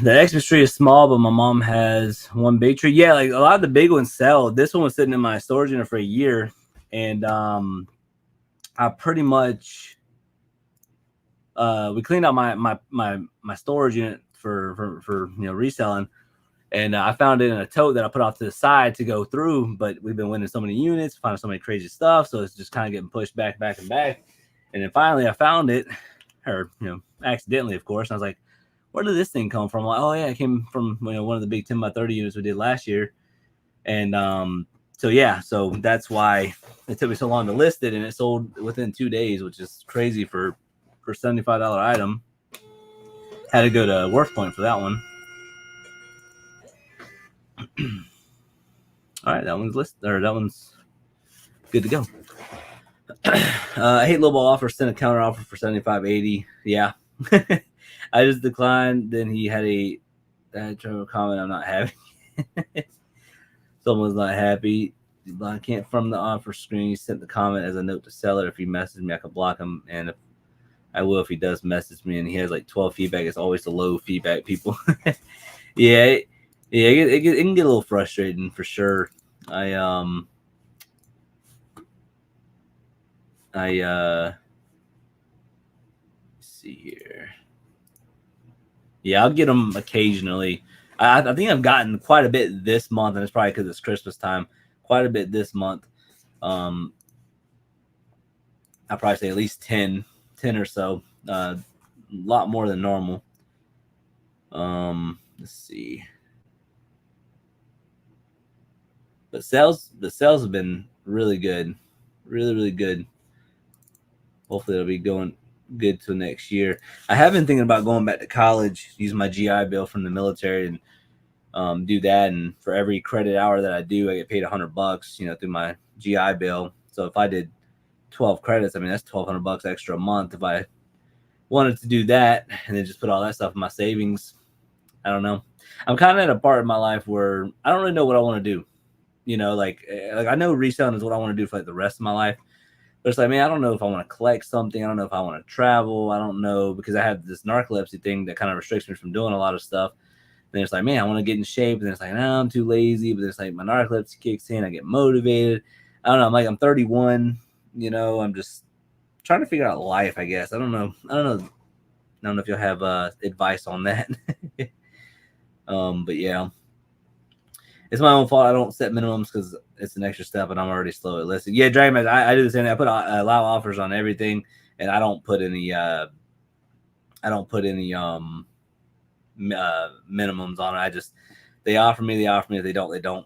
The Xmas tree is small, but my mom has one big tree. Yeah, like a lot of the big ones sell. This one was sitting in my storage unit for a year, and I pretty much we cleaned out my storage unit for reselling, and I found it in a tote that I put off to the side to go through. But we've been winning so many units, finding so many crazy stuff, so it's just kind of getting pushed back, and then finally I found it, or accidentally, of course. And I was like, where did this thing come from? I'm like, oh yeah, it came from one of the big 10x30 units we did last year. And so that's why it took me so long to list it, and it sold within 2 days, which is crazy for $75 item. Had to go to WorthPoint for that one. All right, that one's listed, or that one's good to go. I hate lowball offer. Sent a counter offer for $75.80. Yeah. I just declined. Then he had a comment. I'm not happy. Someone's not happy. I can't from the offer screen. He sent the comment as a note to seller. If he messages me, I can block him, and if I will if he does message me. And he has like 12 feedback. It's always the low feedback people. Yeah, it can get a little frustrating for sure. Let's see here. Yeah, I'll get them occasionally. I think I've gotten quite a bit this month, and it's probably because it's Christmas time. Quite a bit this month. I'll probably say at least 10 or so. A lot more than normal. Let's see. But the sales have been really good. Really, really good. Hopefully it'll be going good till next year. I have been thinking about going back to college, use my GI Bill from the military, and do that. And for every credit hour that I do, I get paid $100, through my GI Bill. So if I did 12 credits, I mean, that's $1,200 extra a month. If I wanted to do that and then just put all that stuff in my savings, I don't know. I'm kind of at a part of my life where I don't really know what I want to do. Like I know reselling is what I want to do for like the rest of my life. But it's like, man, I don't know if I want to collect something. I don't know if I want to travel. I don't know, because I have this narcolepsy thing that kind of restricts me from doing a lot of stuff. And it's like, man, I want to get in shape. And then it's like, no, I'm too lazy. But then it's like my narcolepsy kicks in. I get motivated. I don't know. I'm 31. You know, I'm just trying to figure out life, I guess. I don't know if you'll have advice on that. But yeah, it's my own fault. I don't set minimums because it's an extra step, and I'm already slow at listing. Yeah, Dragon Mask, I do the same thing. I put allow offers on everything, and I don't put any minimums on it. I just, they offer me. If they don't, they don't.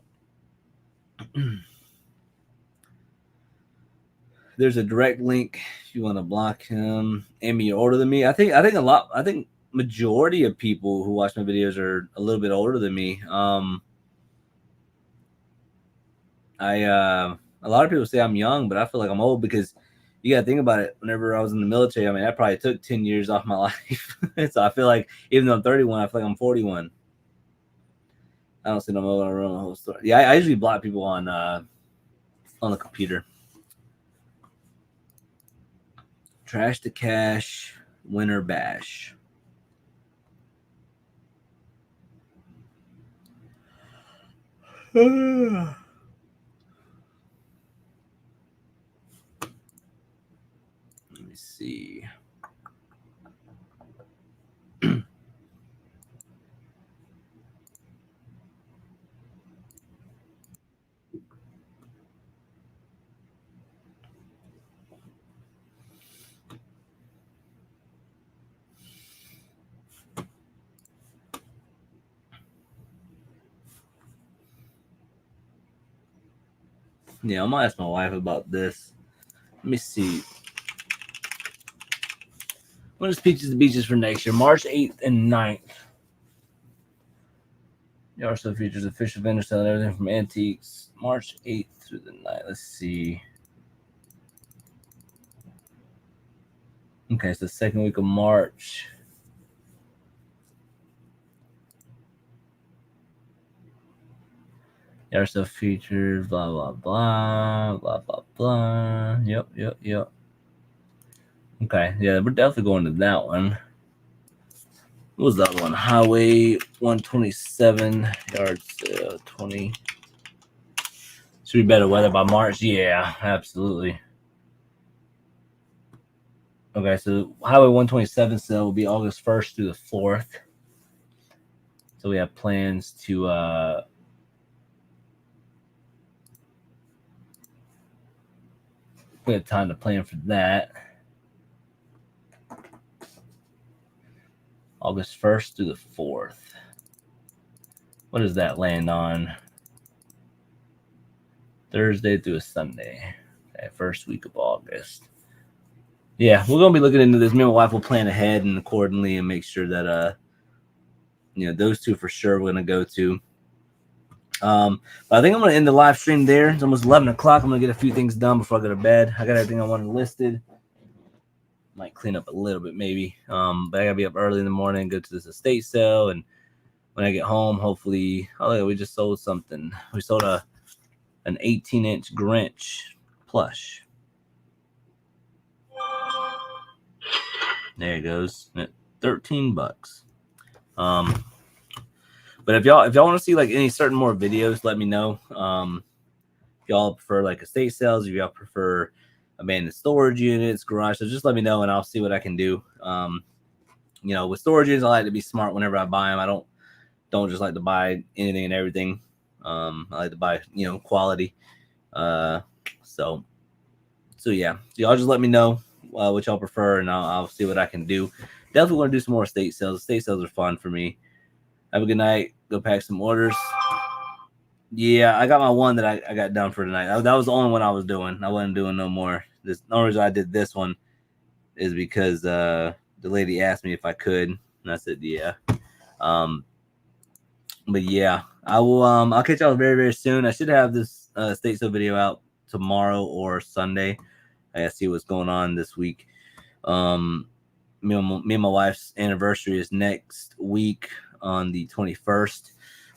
There's a direct link if you want to block him and be older than me. I think majority of people who watch my videos are a little bit older than me. A lot of people say I'm young, but I feel like I'm old because you got to think about it. Whenever I was in the military, I mean, that probably took 10 years off my life. So I feel like even though I'm 31, I feel like I'm 41. I don't see no more around the whole story. Yeah, I usually block people on the computer. Trash to cash, winter bash. Let me see. Yeah, I'm gonna ask my wife about this. Let me see. When is Peaches and Beaches for next year? March 8th and 9th. It also features official vendor selling everything from antiques. March 8th through the 9th. Let's see. Okay, it's the second week of March. It also features blah, blah, blah, blah, blah, blah. Yep. Okay, yeah, we're definitely going to that one. What was the other one? Highway 127 yard sale 20. Should be better weather by March. Yeah, absolutely. Okay, so Highway 127 sale will be August 1st through the 4th. So we have plans to we have time to plan for that. August 1st through the 4th. What does that land on? Thursday through a Sunday. Okay, first week of August. Yeah, we're gonna be looking into this. Me and my wife will plan ahead and accordingly and make sure that those two for sure we're gonna go to. But I think I'm gonna end the live stream there. It's almost 11 o'clock. I'm gonna get a few things done before I go to bed. I got everything I wanted listed. Might clean up a little bit maybe. But I gotta be up early in the morning, go to this estate sale, and when I get home, hopefully, we just sold something. We sold an 18-inch Grinch plush. There it goes. At $13. But if y'all want to see like any certain more videos, let me know. If y'all prefer like estate sales, if y'all prefer abandoned storage units, garage, so just let me know and I'll see what I can do. With storage units, I like to be smart whenever I buy them. I don't just like to buy anything and everything. I like to buy quality. So yeah, y'all just let me know what y'all prefer, and I'll see what I can do. Definitely want to do some more estate sales. Estate sales are fun for me. Have a good night. Go pack some orders. Yeah, I got my one that I got done for tonight. That was the only one I was doing. I wasn't doing no more. The only reason I did this one is because the lady asked me if I could, and I said yeah. But yeah, I will. I'll catch y'all very, very soon. I should have this estate sale video out tomorrow or Sunday. I gotta see what's going on this week. Me and my wife's anniversary is next week on the 21st.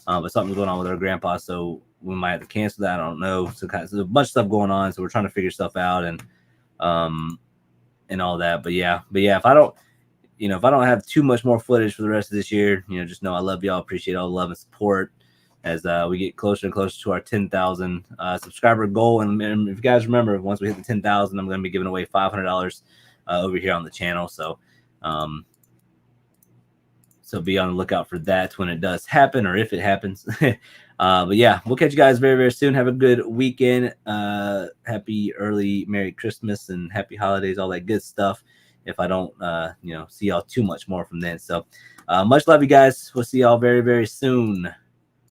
But something's going on with her grandpa, so we might have to cancel that. I don't know. So there's a bunch of stuff going on, so we're trying to figure stuff out and all that. But yeah, if I don't have too much more footage for the rest of this year, just know I love y'all, appreciate all the love and support. as we get closer and closer to our 10,000 subscriber goal. And if you guys remember, once we hit the 10,000, I'm going to be giving away $500 over here on the channel. So so be on the lookout for that when it does happen, or if it happens. But yeah, we'll catch you guys very, very soon. Have a good weekend. Happy early Merry Christmas and happy holidays, all that good stuff. If I don't, see y'all too much more from then. So much love, you guys. We'll see y'all very, very soon.